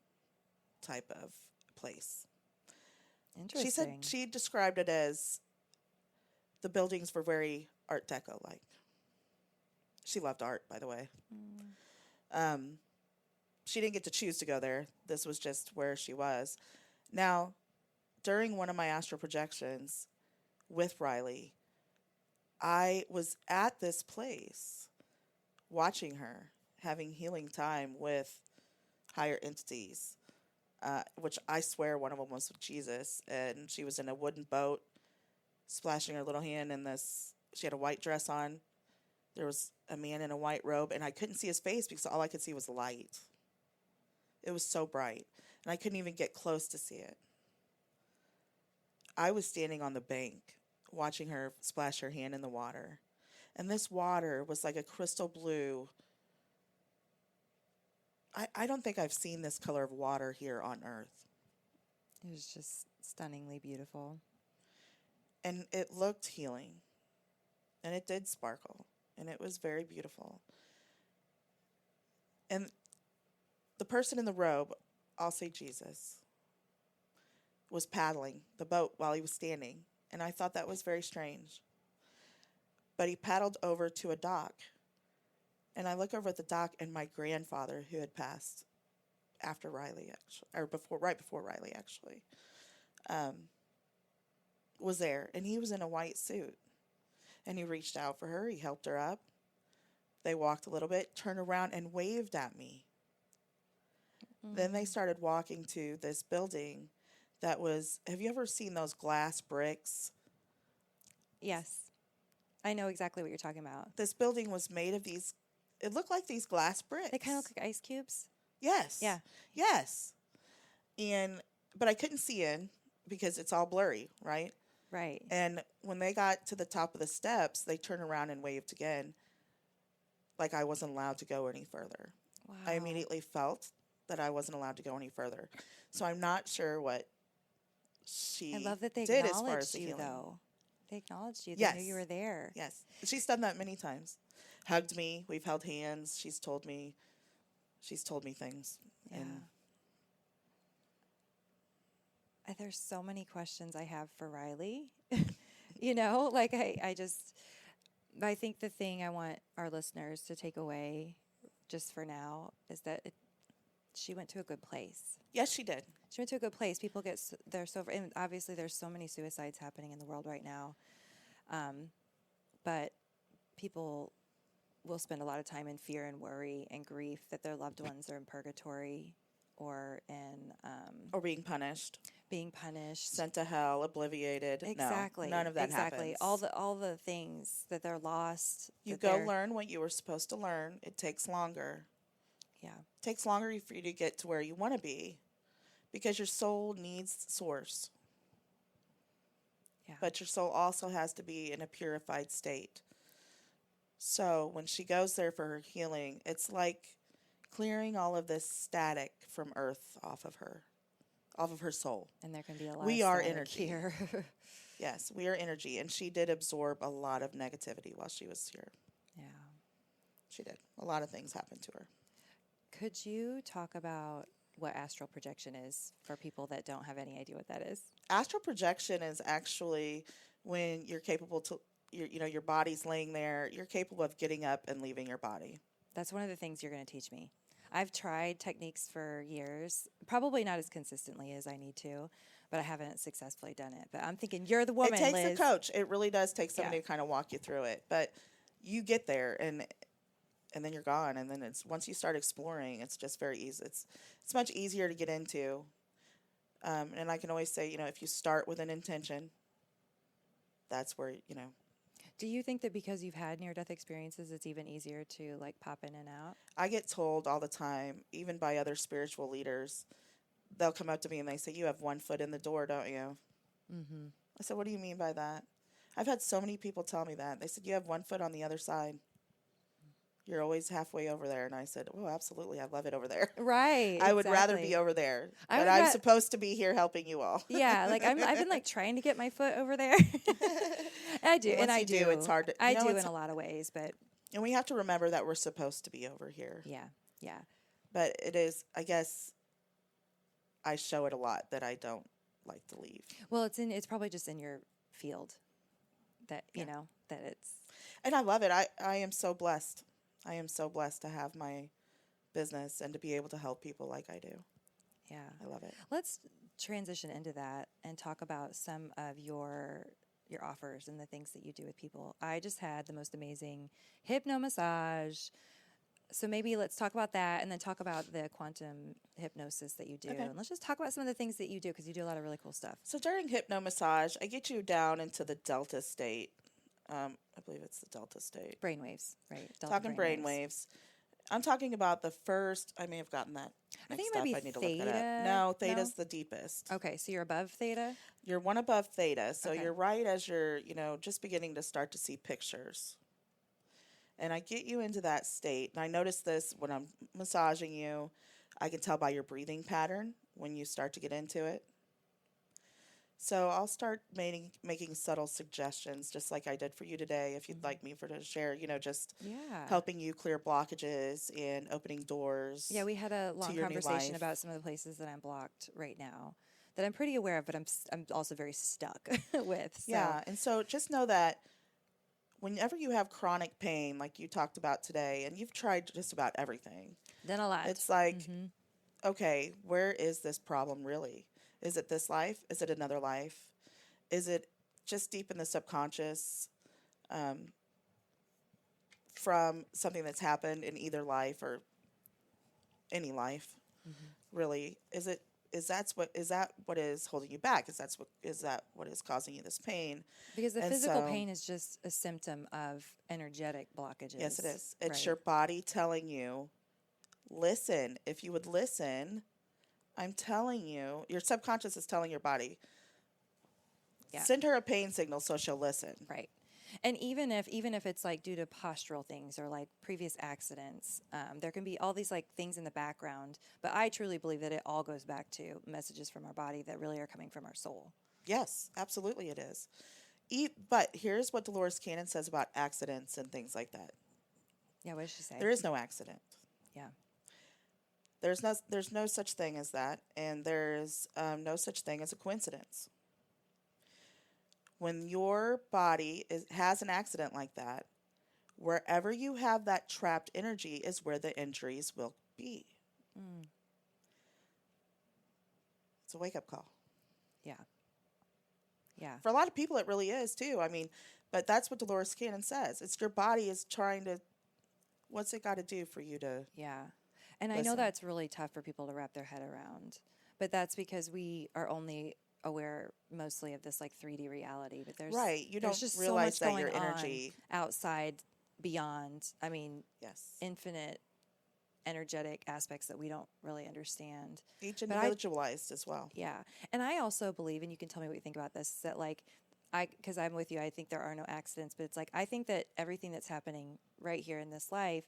type of place. Interesting. She said she described it as the buildings were very Art Deco like. She loved art, by the way. She didn't get to choose to go there. This was just where she was. Now, during one of my astral projections with Riley, I was at this place watching her having healing time with higher entities, which I swear one of them was with Jesus, and she was in a wooden boat splashing her little hand in this. She had a white dress on. There was a man in a white robe, and I couldn't see his face because all I could see was light. It was so bright, and I couldn't even get close to see it. I was standing on the bank watching her splash her hand in the water, And this water was like a crystal blue. I don't think I've seen this color of water here on earth. It was just stunningly beautiful. And it looked healing. And it did sparkle. And it was very beautiful. And the person in the robe, I'll say Jesus, was paddling the boat while he was standing. And I thought that was very strange. But he paddled over to a dock. And I look over at the dock, and my grandfather, who had passed after Riley, actually, or right before Riley, actually, was there. And he was in a white suit. And he reached out for her. He helped her up. They walked a little bit, turned around, and waved at me. Then they started walking to this building that was, have you ever seen those glass bricks? Yes. I know exactly what you're talking about. This building was made of these, it looked like these glass bricks. They kind of look like ice cubes. Yes. Yeah. Yes. But I couldn't see in because it's all blurry, right? Right. And when they got to the top of the steps, they turned around and waved again, like I wasn't allowed to go any further. Wow. I immediately felt that I wasn't allowed to go any further. So I'm not sure what she I love that they did as far acknowledged as the you, healing. though. They acknowledged you. They Yes. knew you were there. Yes. She's done that many times. Hugged me. We've held hands. She's told me things. Yeah. There's so many questions I have for Riley. Like I think the thing I want our listeners to take away just for now is that she went to a good place. Yes, she did. She went to a good place. People they're so, and obviously there's so many suicides happening in the world right now. But people will spend a lot of time in fear and worry and grief that their loved ones are in purgatory or in Or being punished. Sent to hell, obliviated. Exactly. No, none of that exactly. happens. All the things that they're lost. You go learn what you were supposed to learn. It takes longer. Yeah. It takes longer for you to get to where you want to be because your soul needs source. Yeah. But your soul also has to be in a purified state. So when she goes there for her healing, it's like clearing all of this static from earth off of her soul. And there can be a lot We of are static energy. here. Yes, we are energy. And she did absorb a lot of negativity while she was here. Yeah. She did. A lot of things happened to her. Could you talk about what astral projection is for people that don't have any idea what that is? Astral projection is actually when you're capable to, your body's laying there, you're capable of getting up and leaving your body. That's one of the things you're going to teach me. I've tried techniques for years, probably not as consistently as I need to, but I haven't successfully done it. But I'm thinking you're the woman, It takes Liz. a coach. It really does take somebody Yeah. to kind of walk you through it. But you get there and then you're gone. And then once you start exploring, it's just very easy. It's much easier to get into. And I can always say, if you start with an intention, that's where, Do you think that because you've had near-death experiences, it's even easier to pop in and out? I get told all the time, even by other spiritual leaders, they'll come up to me and they say, "You have one foot in the door, don't you?" Mm-hmm. I said, "What do you mean by that?" I've had so many people tell me that. They said, "You have one foot on the other side. You're always halfway over there." And I said, "Oh, absolutely. I love it over there. Right. I would rather exactly. be over there. I But would I'm supposed to be here helping you all." Yeah, I've been trying to get my foot over there. I do, Once and I you do. do, it's hard to- I you know, do it's- in a lot of ways, but And we have to remember that we're supposed to be over here. yeah. But it is, I guess, I show it a lot that I don't like to leave. Well, it's probably just in your field that that it's. And I love it. I am so blessed. I am so blessed to have my business and to be able to help people like I do. Yeah. I love it. Let's transition into that and talk about some of your offers and the things that you do with people. I just had the most amazing Hypno-Massage. So maybe let's talk about that and then talk about the quantum hypnosis that you do. Okay. And let's just talk about some of the things that you do because you do a lot of really cool stuff. So during Hypno-Massage, I get you down into the delta state. I believe it's the delta state. Brainwaves, right? Delta Talking brainwaves. I'm talking about the first. I may have gotten that. I think mixed it might up. be I need to look that theta. up. No, theta's the deepest. Okay, so you're above theta? You're one above theta, so Okay. you're right as you're, just beginning to start to see pictures. And I get you into that state. And I notice this when I'm massaging you. I can tell by your breathing pattern when you start to get into it. So I'll start making subtle suggestions, just like I did for you today. If you'd like me to share, just Yeah. helping you clear blockages and opening doors. Yeah, we had a to long your new conversation life. about some of the places that I'm blocked right now that I'm pretty aware of, but I'm also very stuck with. So Yeah, and so just know that whenever you have chronic pain, like you talked about today, and you've tried just about everything, then a lot. it's like, okay, where is this problem really? Is it this life? Is it another life? Is it just deep in the subconscious from something that's happened in either life or any life? Really, is that what is holding you back? Is that what is causing you this pain? Because the And physical so- pain is just a symptom of energetic blockages. Yes, it is. It's right? your body telling you, listen. If you would listen, I'm telling you, your subconscious is telling your body, Yeah. send her a pain signal so she'll listen. Right. And even if it's like due to postural things or like previous accidents, there can be all these like things in the background. But I truly believe that it all goes back to messages from our body that really are coming from our soul. Yes, absolutely it is. But here's what Dolores Cannon says about accidents and things like that. Yeah, what did she say? There is no accident. Yeah. There's no such thing as that, and there's no such thing as a coincidence. When your body has an accident like that, wherever you have that trapped energy is where the injuries will be. It's a wake-up call. Yeah. Yeah. For a lot of people, it really is, too. I mean, but that's what Dolores Cannon says. It's your body is trying to, what's it got to do for you to... Yeah. And I know Listen. that's really tough for people to wrap their head around. But that's because we are only aware mostly of this like 3D reality. But there's Right. You there's don't just realize so much that your going on energy... outside, beyond, I mean, Yes. infinite energetic aspects that we don't really understand. Each But individualized as well. Yeah. And I also believe, and you can tell me what you think about this, that like, because I'm with you, I think there are no accidents, but it's like, I think that everything that's happening right here in this life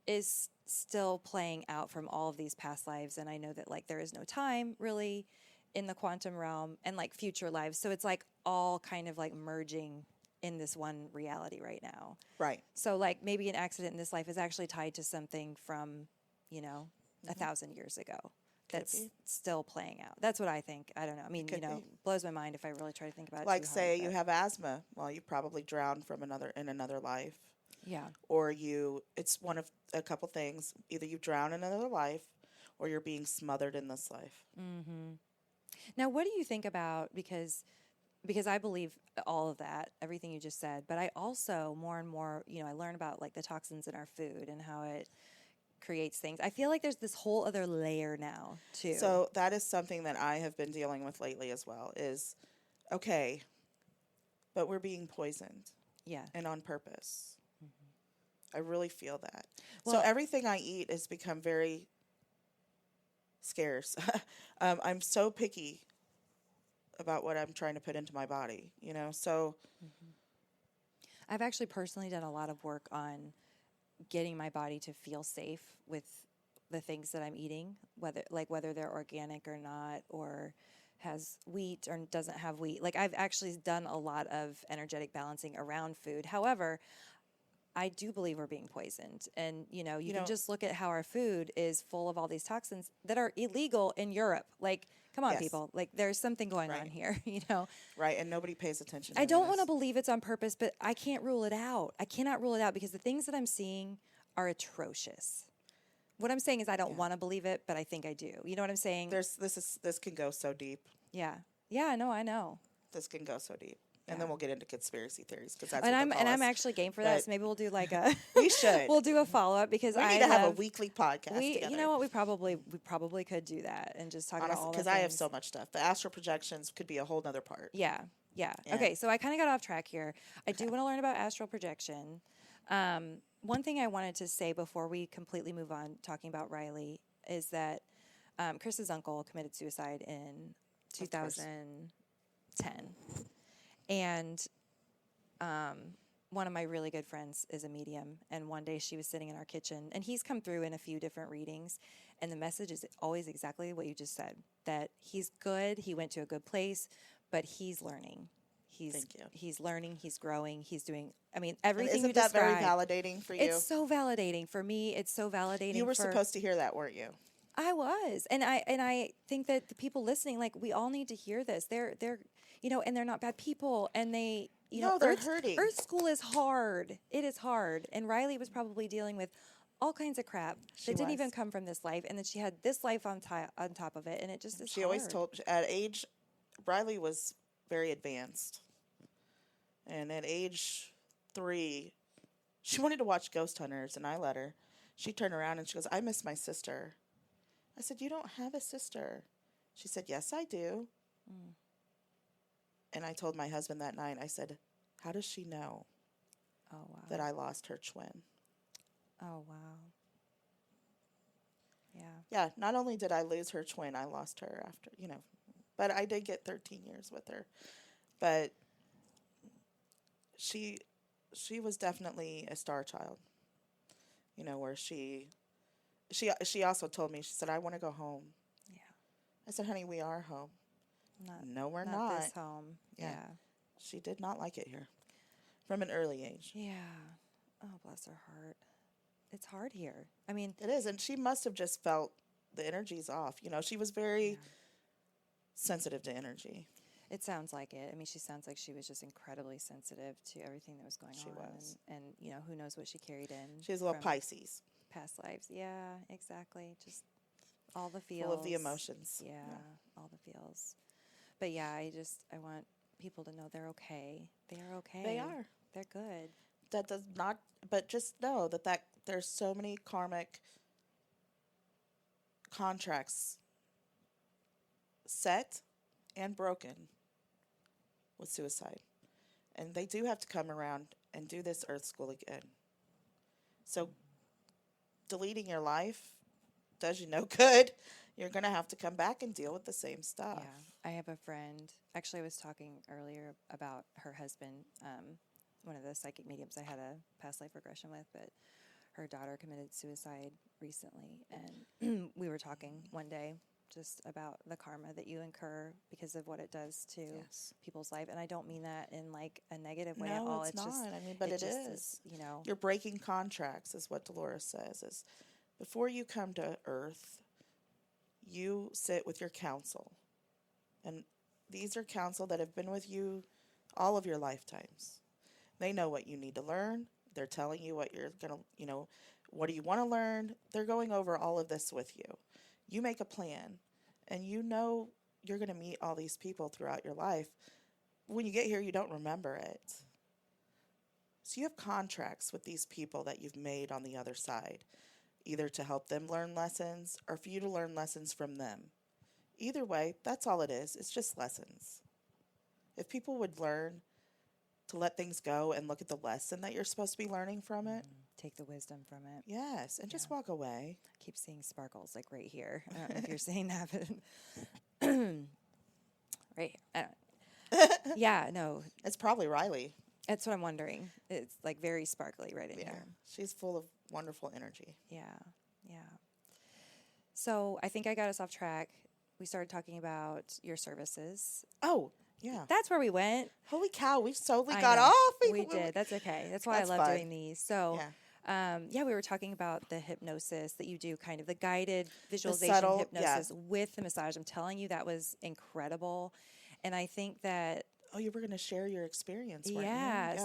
is still playing out from all of these past lives. And I know that like there is no time really in the quantum realm and like future lives. So it's like all kind of like merging in this one reality right now. Right. So like maybe an accident in this life is actually tied to something from, 1,000 years ago that's be. still playing out. That's what I think. I don't know. I mean, could be. blows my mind if I really try to think about it. Like, too hard, say you but- have asthma. Well, you probably drowned in another life. Yeah. Or it's one of a couple things. Either you drown in another life or you're being smothered in this life. Now, what do you think about, because I believe all of that, everything you just said, but I also more and more, I learn about like the toxins in our food and how it creates things. I feel like there's this whole other layer now too. So that is something that I have been dealing with lately as well is, okay, but we're being poisoned yeah. and on purpose. I really feel that. So Well- everything I eat has become very scarce. I'm so picky about what I'm trying to put into my body, so I've actually personally done a lot of work on getting my body to feel safe with the things that I'm eating, whether they're organic or not, or has wheat or doesn't have wheat. Like I've actually done a lot of energetic balancing around food. However, I do believe we're being poisoned. And, you can just look at how our food is full of all these toxins that are illegal in Europe. Like, come on, Yes. people. Like, there's something going on Right. here, right, and nobody pays attention to I don't this. want to believe it's on purpose, but I can't rule it out. I cannot rule it out because the things that I'm seeing are atrocious. What I'm saying is I don't want to believe it, but I think I do. You know what I'm saying? This can go so deep. Yeah. Yeah, no, I know. This can go so deep. And Yeah. then we'll get into conspiracy theories because that's And what I'm actually game for that. But So maybe we'll do like a we should. we'll do a follow-up because we I need to have a love- weekly podcast together. You know what? We probably could do that and just talk about all the because I have things. so much stuff. The astral projections could be a whole nother part. Yeah. Yeah. Okay, so I kind of got off track here. I do want to learn about astral projection. One thing I wanted to say before we completely move on talking about Riley is that Chris's uncle committed suicide in 2010. And one of my really good friends is a medium, and one day she was sitting in our kitchen, and he's come through in a few different readings, and the message is always exactly what you just said, that he's good, he went to a good place, but he's learning. Thank you. He's learning, he's growing, he's doing, I mean, And everything isn't you that very described. validating for you? It's so validating for me. It's so validating. You were for, supposed to hear that, weren't you? I was, and I think that the people listening, like, we all need to hear this. They're and they're not bad people, and they No, they're hurting. Earth school is hard. It is hard, and Riley was probably dealing with all kinds of crap that didn't even come from this life, and then she had this life on top of it, and it just is. She always told at age, Riley was very advanced, and at age 3, she wanted to watch Ghost Hunters, and I let her. She turned around and she goes, "I miss my sister." I said, "You don't have a sister." She said, "Yes, I do." And I told my husband that night, I said, "How does she know that I lost her twin?" Oh, wow. Yeah. Yeah, not only did I lose her twin, I lost her after, but I did get 13 years with her. But she was definitely a star child, where she also told me, she said, "I want to go home." Yeah. I said, "Honey, we are home." No, we're not. not. This home. Yeah. She did not like it here from an early age. Yeah. Oh, bless her heart. It's hard here. I mean, it is. And she must have just felt the energy's off. She was very sensitive to energy. It sounds like it. I mean, she sounds like she was just incredibly sensitive to everything that was going on. She was. And, who knows what she carried in. She was a little Pisces. Past lives. Yeah, exactly. Just all the feels. Full of the emotions. Yeah, all the feels. But yeah, I want people to know they're okay. They're okay. They are. They're good. That does not, but just know that there's so many karmic contracts set and broken with suicide. And they do have to come around and do this earth school again. So deleting your life does you no good. You're going to have to come back and deal with the same stuff. Yeah. I have a friend. Actually, I was talking earlier about her husband, one of the psychic mediums I had a past life regression with, but her daughter committed suicide recently. And we were talking one day just about the karma that you incur because of what it does to people's life. And I don't mean that in like a negative way at all. It's not. Just, but it is. You're breaking contracts is what Dolores says. Is before you come to earth, you sit with your counsel. And these are counsel that have been with you all of your lifetimes. They know what you need to learn. They're telling you what you're going to, what do you want to learn? They're going over all of this with you. You make a plan, and you're going to meet all these people throughout your life. When you get here, you don't remember it. So you have contracts with these people that you've made on the other side, either to help them learn lessons or for you to learn lessons from them. Either way, that's all it is. It's just lessons. If people would learn to let things go and look at the lesson that you're supposed to be learning from it. Take the wisdom from it. Yes, and just walk away. I keep seeing sparkles like right here. I don't know if you're seeing that, but right. I don't. Yeah, no. It's probably Riley. That's what I'm wondering. It's like very sparkly right in here. She's full of wonderful energy. Yeah, yeah. So I think I got us off track. We started talking about your services. Oh, yeah. That's where we went. Holy cow, we totally got off. We did. That's okay. That's why I love doing these. So, we were talking about the hypnosis that you do, kind of the guided visualization hypnosis with the massage. I'm telling you, that was incredible. And I think that... Oh, you were going to share your experience, weren't you? Yeah.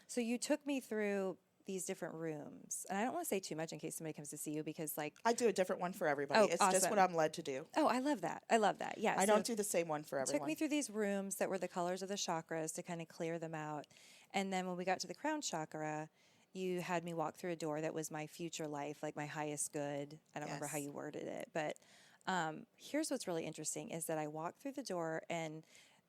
So you took me through these different rooms. And I don't want to say too much in case somebody comes to see you because I do a different one for everybody. Oh, it's awesome. Just what I'm led to do. Oh, I love that. I love that. Yeah. I don't do the same one for everyone. Took me through these rooms that were the colors of the chakras to kind of clear them out. And then when we got to the crown chakra, you had me walk through a door that was my future life, like my highest good. I don't remember how you worded it. But here's what's really interesting is that I walked through the door and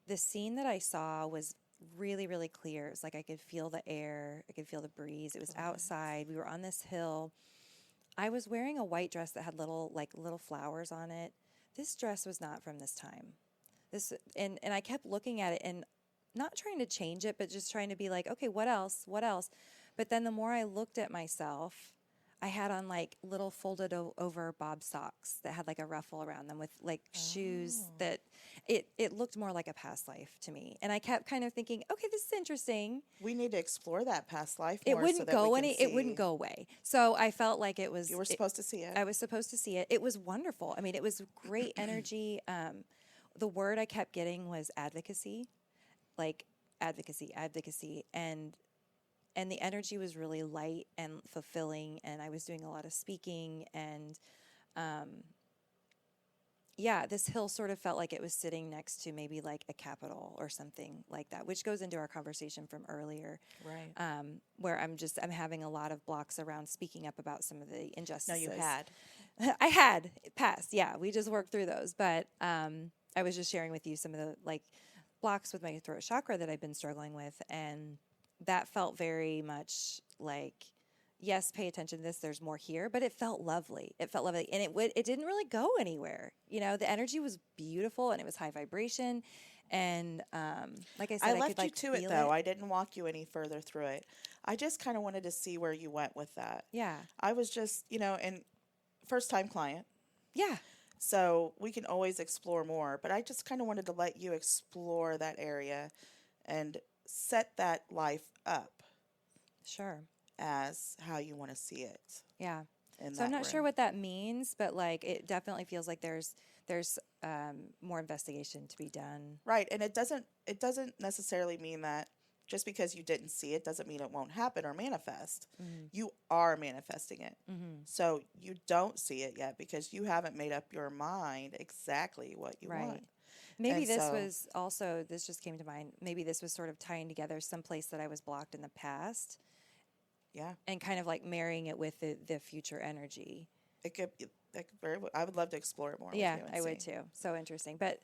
the scene that I saw was really, really clear. It was like I could feel the air. I could feel the breeze. It was outside. We were on this hill. I was wearing a white dress that had little flowers on it. This dress was not from this time. And I kept looking at it, and not trying to change it, but just trying to be like, okay, what else? What else? But then the more I looked at myself, I had on like little folded over bob socks that had like a ruffle around them with like shoes that it looked more like a past life to me. And I kept kind of thinking, okay, this is interesting. We need to explore that past life It more so wouldn't that we go can it wouldn't see. go away. So I felt like it was You were supposed to see it. I was supposed to see it. It was wonderful. I mean, it was great energy. The word I kept getting was advocacy, like advocacy, and the energy was really light and fulfilling. And I was doing a lot of speaking, and yeah, this hill sort of felt like it was sitting next to maybe like a capital or something like that, which goes into our conversation from earlier, Right. where I'm having a lot of blocks around speaking up about some of the No, injustices. you had. I had passed. Yeah, we just worked through those. But I was just sharing with you some of the like blocks with my throat chakra that I've been struggling with, and that felt very much like, yes, pay attention to this. There's more here, but it felt lovely. It felt lovely, and it didn't really go anywhere. You know, the energy was beautiful and it was high vibration, and like I said, I I left could like you to it feel though. I didn't walk you any further through it. I just kind of wanted to see where you went with that. Yeah, I was just, and first time client. yeah, So we can always explore more, but I just kind of wanted to let you explore that area and set that life up sure, as how you want to see it yeah. in So I'm that not sure room. what that means, but like it definitely feels like there's more investigation to be done. Right, and it doesn't necessarily mean that just because you didn't see it doesn't mean it won't happen or manifest. Mm-hmm. You are manifesting it. Mm-hmm. So you don't see it yet because you haven't made up your mind exactly what you Right. want. Maybe And this so, was also, this just came to mind. Maybe this was sort of tying together some place that I was blocked in the past yeah, and kind of like marrying it with the future energy. it could I would love to explore it more with Yeah, you and I would see. too. So interesting, but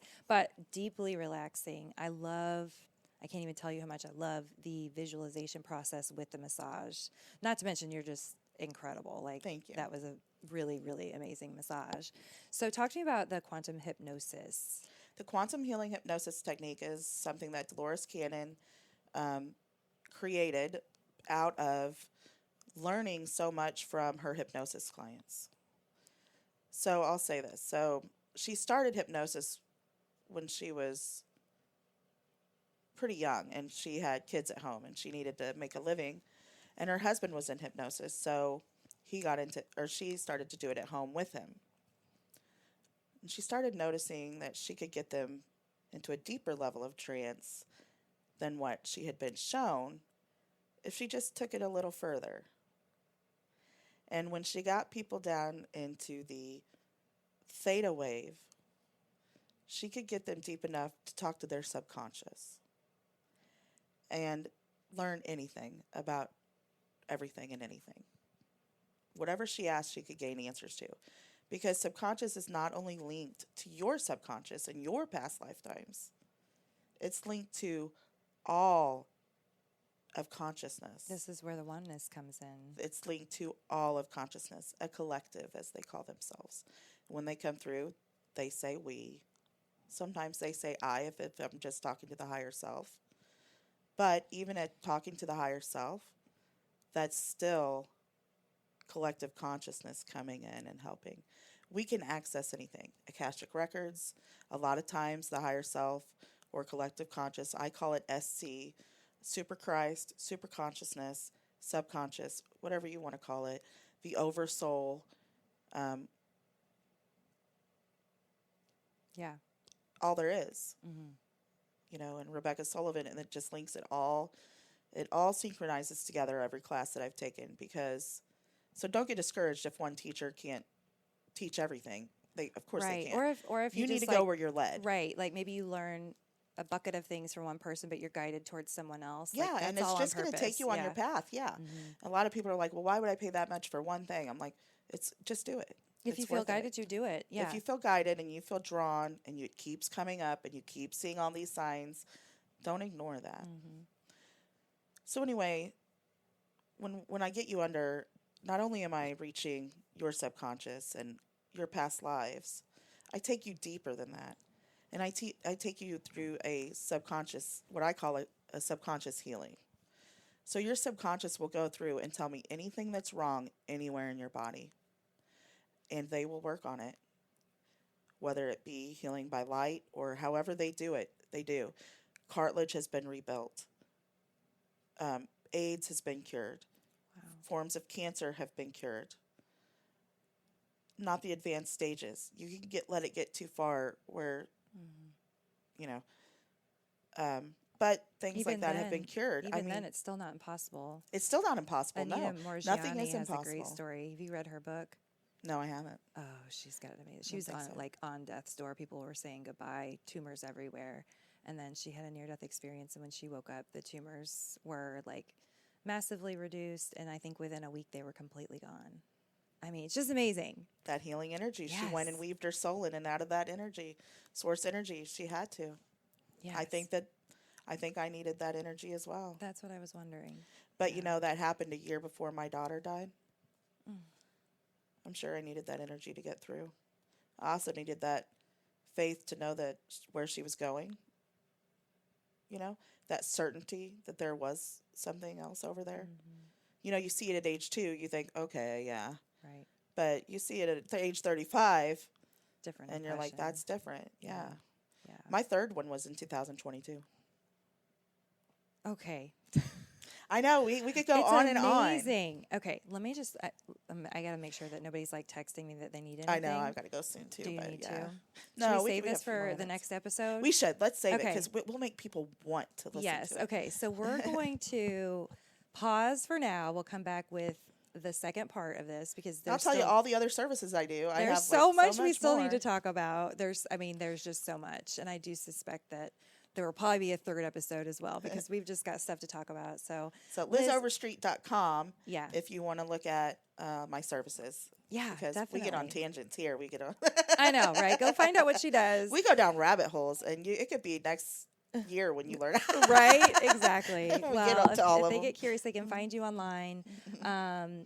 deeply relaxing. I can't even tell you how much I love the visualization process with the massage. Not to mention you're just incredible. Like Thank you. that was a really, really amazing massage. So talk to me about the quantum hypnosis. The quantum healing hypnosis technique is something that Dolores Cannon um, created out of learning so much from her hypnosis clients. So I'll say this. So she started hypnosis when she was pretty young and she had kids at home and she needed to make a living. And her husband was in hypnosis. So she started to do it at home with him. And she started noticing that she could get them into a deeper level of trance than what she had been shown if she just took it a little further. And when she got people down into the theta wave, she could get them deep enough to talk to their subconscious and learn anything about everything and anything. Whatever she asked, she could gain answers to. Because subconscious is not only linked to your subconscious and your past lifetimes, it's linked to all of consciousness. This is where the oneness comes in. It's linked to all of consciousness, a collective, as they call themselves. When they come through, they say we. Sometimes they say I if I'm just talking to the higher self. But even at talking to the higher self, that's still collective consciousness coming in and helping. We can access anything. Akashic records, a lot of times the higher self or collective conscious, I call it SC, super Christ, super consciousness, subconscious, whatever you want to call it, the oversoul, Yeah. all there is. Mm-hmm. And Rebecca Sullivan, and it just links it all synchronizes together every class that I've taken so don't get discouraged if one teacher can't teach everything. Of course they Right. can't. Or if You need just to go where you're led. right, like maybe you learn a bucket of things from one person, but you're guided towards someone else. Yeah, Like, and that's it's all on just going to take purpose. you on Yeah. your path. Yeah. Mm-hmm. A lot of people are like, well, why would I pay that much for one thing? I'm like, just do it. If It's you feel worth it. guided, you do it. Yeah. If you feel guided and you feel drawn and it keeps coming up and you keep seeing all these signs, don't ignore that. Mm-hmm. So anyway, when I get you under, not only am I reaching your subconscious and your past lives, I take you deeper than that. And I take you through a subconscious, what I call a subconscious healing. So your subconscious will go through and tell me anything that's wrong anywhere in your body. And they will work on it. Whether it be healing by light or however they do it, they do. Cartilage has been rebuilt. AIDS has been cured. Wow. Forms of cancer have been cured. Not the advanced stages. You can let it get too far where, you know, but things Even like that have then- been cured. Even then, it's still not impossible. It's still not impossible. Anita No, Morgiani nothing is has impossible. a great story. Have you read her book? No, I haven't. Oh, she's got it amazing. She Don't was think on so. like on death's door. People were saying goodbye, tumors everywhere, and then she had a near-death experience. And when she woke up, the tumors were like massively reduced, and I think within a week they were completely gone. I mean, it's just amazing. That healing energy. She went and Yes. weaved her soul in and out of that energy, source energy. She had to. Yes. I think I needed that energy as well. That's what I was wondering. But you know, that happened a year before my daughter died. I'm sure I needed that energy to get through. I also needed that faith to know that where she was going, you know, that certainty that there was something else over there. You know, you see it at age 2, you think, okay, yeah. Right. But you see it at age 35, Different. and you're like, impression. that's different. Yeah. Yeah. My third one was in 2022. Okay. I know, we could go It's on and on. amazing. Okay, let me just. I got to make sure that nobody's like texting me that they need anything. I know, I've got to go soon too. Do you but need yeah. to? No, Should we save have this a few more for the minutes. next episode? We should. Let's save it Okay. because we'll make people want to listen Yes. to it. Okay. So we're going to pause for now. We'll come back with the second part of this because I'll there's tell you still- all the other services I do. I There's have so like, much we still more. need to talk about. There's just so much, and I do suspect that there will probably be a third episode as well because we've just got stuff to talk about. So So Liz- LizOverstreet.com yeah, if you want to look at my services. yeah, Because definitely. we get on tangents here. We get on I know, right? Go find out what she does. we go down rabbit holes, and it could be next year when you learn. Right, exactly. We get Well, up to all if of they them. get curious, they can find you online.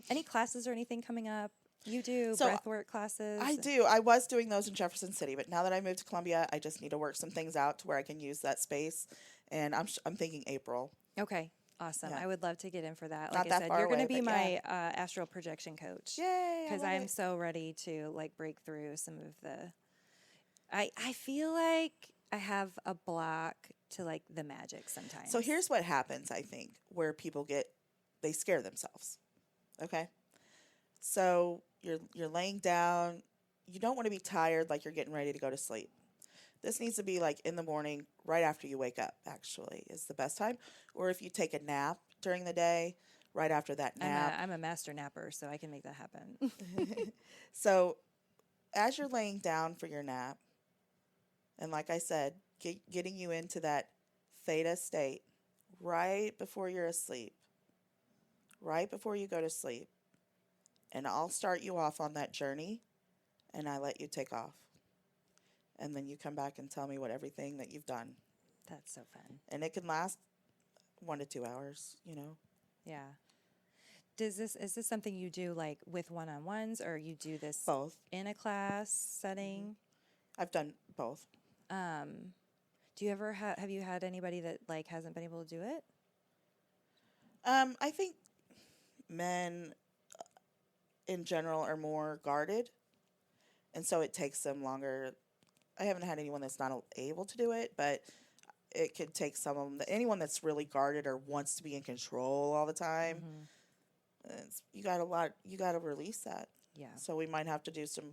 Any classes or anything coming up? You do So, breathwork classes? I do. I was doing those in Jefferson City, but now that I moved to Columbia, I just need to work some things out to where I can use that space. And I'm thinking April. Okay, awesome. Yeah. I would love to get in for that. Not Like I that said, far you're going to away, be but my astral projection coach. Yay! Because I'm so ready to like break through some of the. I feel like I have a block to like the magic sometimes. So here's what happens, I think, where people they scare themselves. Okay? So you're laying down, you don't want to be tired like you're getting ready to go to sleep. This needs to be like in the morning, right after you wake up, actually, is the best time. Or if you take a nap during the day, right after that nap. I'm a master napper, so I can make that happen. So as you're laying down for your nap, and like I said, getting you into that theta state right before you're asleep, right before you go to sleep. And I'll start you off on that journey, and I let you take off. And then you come back and tell me everything that you've done. That's so fun. And it can last 1 to 2 hours, you know. Yeah. Is this something you do like with one-on-ones, or you do this Both. in a class setting? I've done both. Do you ever have you had anybody that like hasn't been able to do it? I think men in general are more guarded, and so it takes them longer. I haven't had anyone that's not able to do it, but it could take some of them. Anyone that's really guarded or wants to be in control all the time, you got to release that. Yeah. So we might have to do some,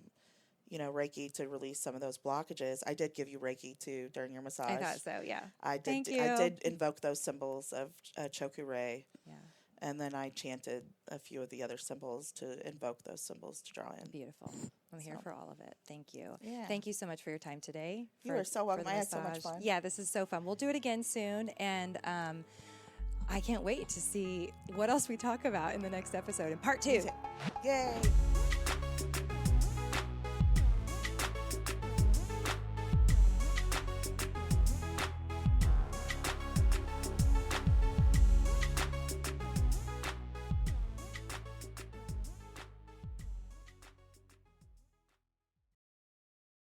Reiki to release some of those blockages. I did give you Reiki too during your massage. I thought so. Yeah. I did. Thank you. I did invoke those symbols of Chokure. Yeah. And then I chanted a few of the other symbols to invoke those symbols to draw in. Beautiful. I'm here So. for all of it. Thank you. Yeah. Thank you so much for your time today. You are so welcome. the I had so much massage. fun. Yeah, this is so fun. We'll do it again soon. And I can't wait to see what else we talk about in the next episode in part 2. Yay!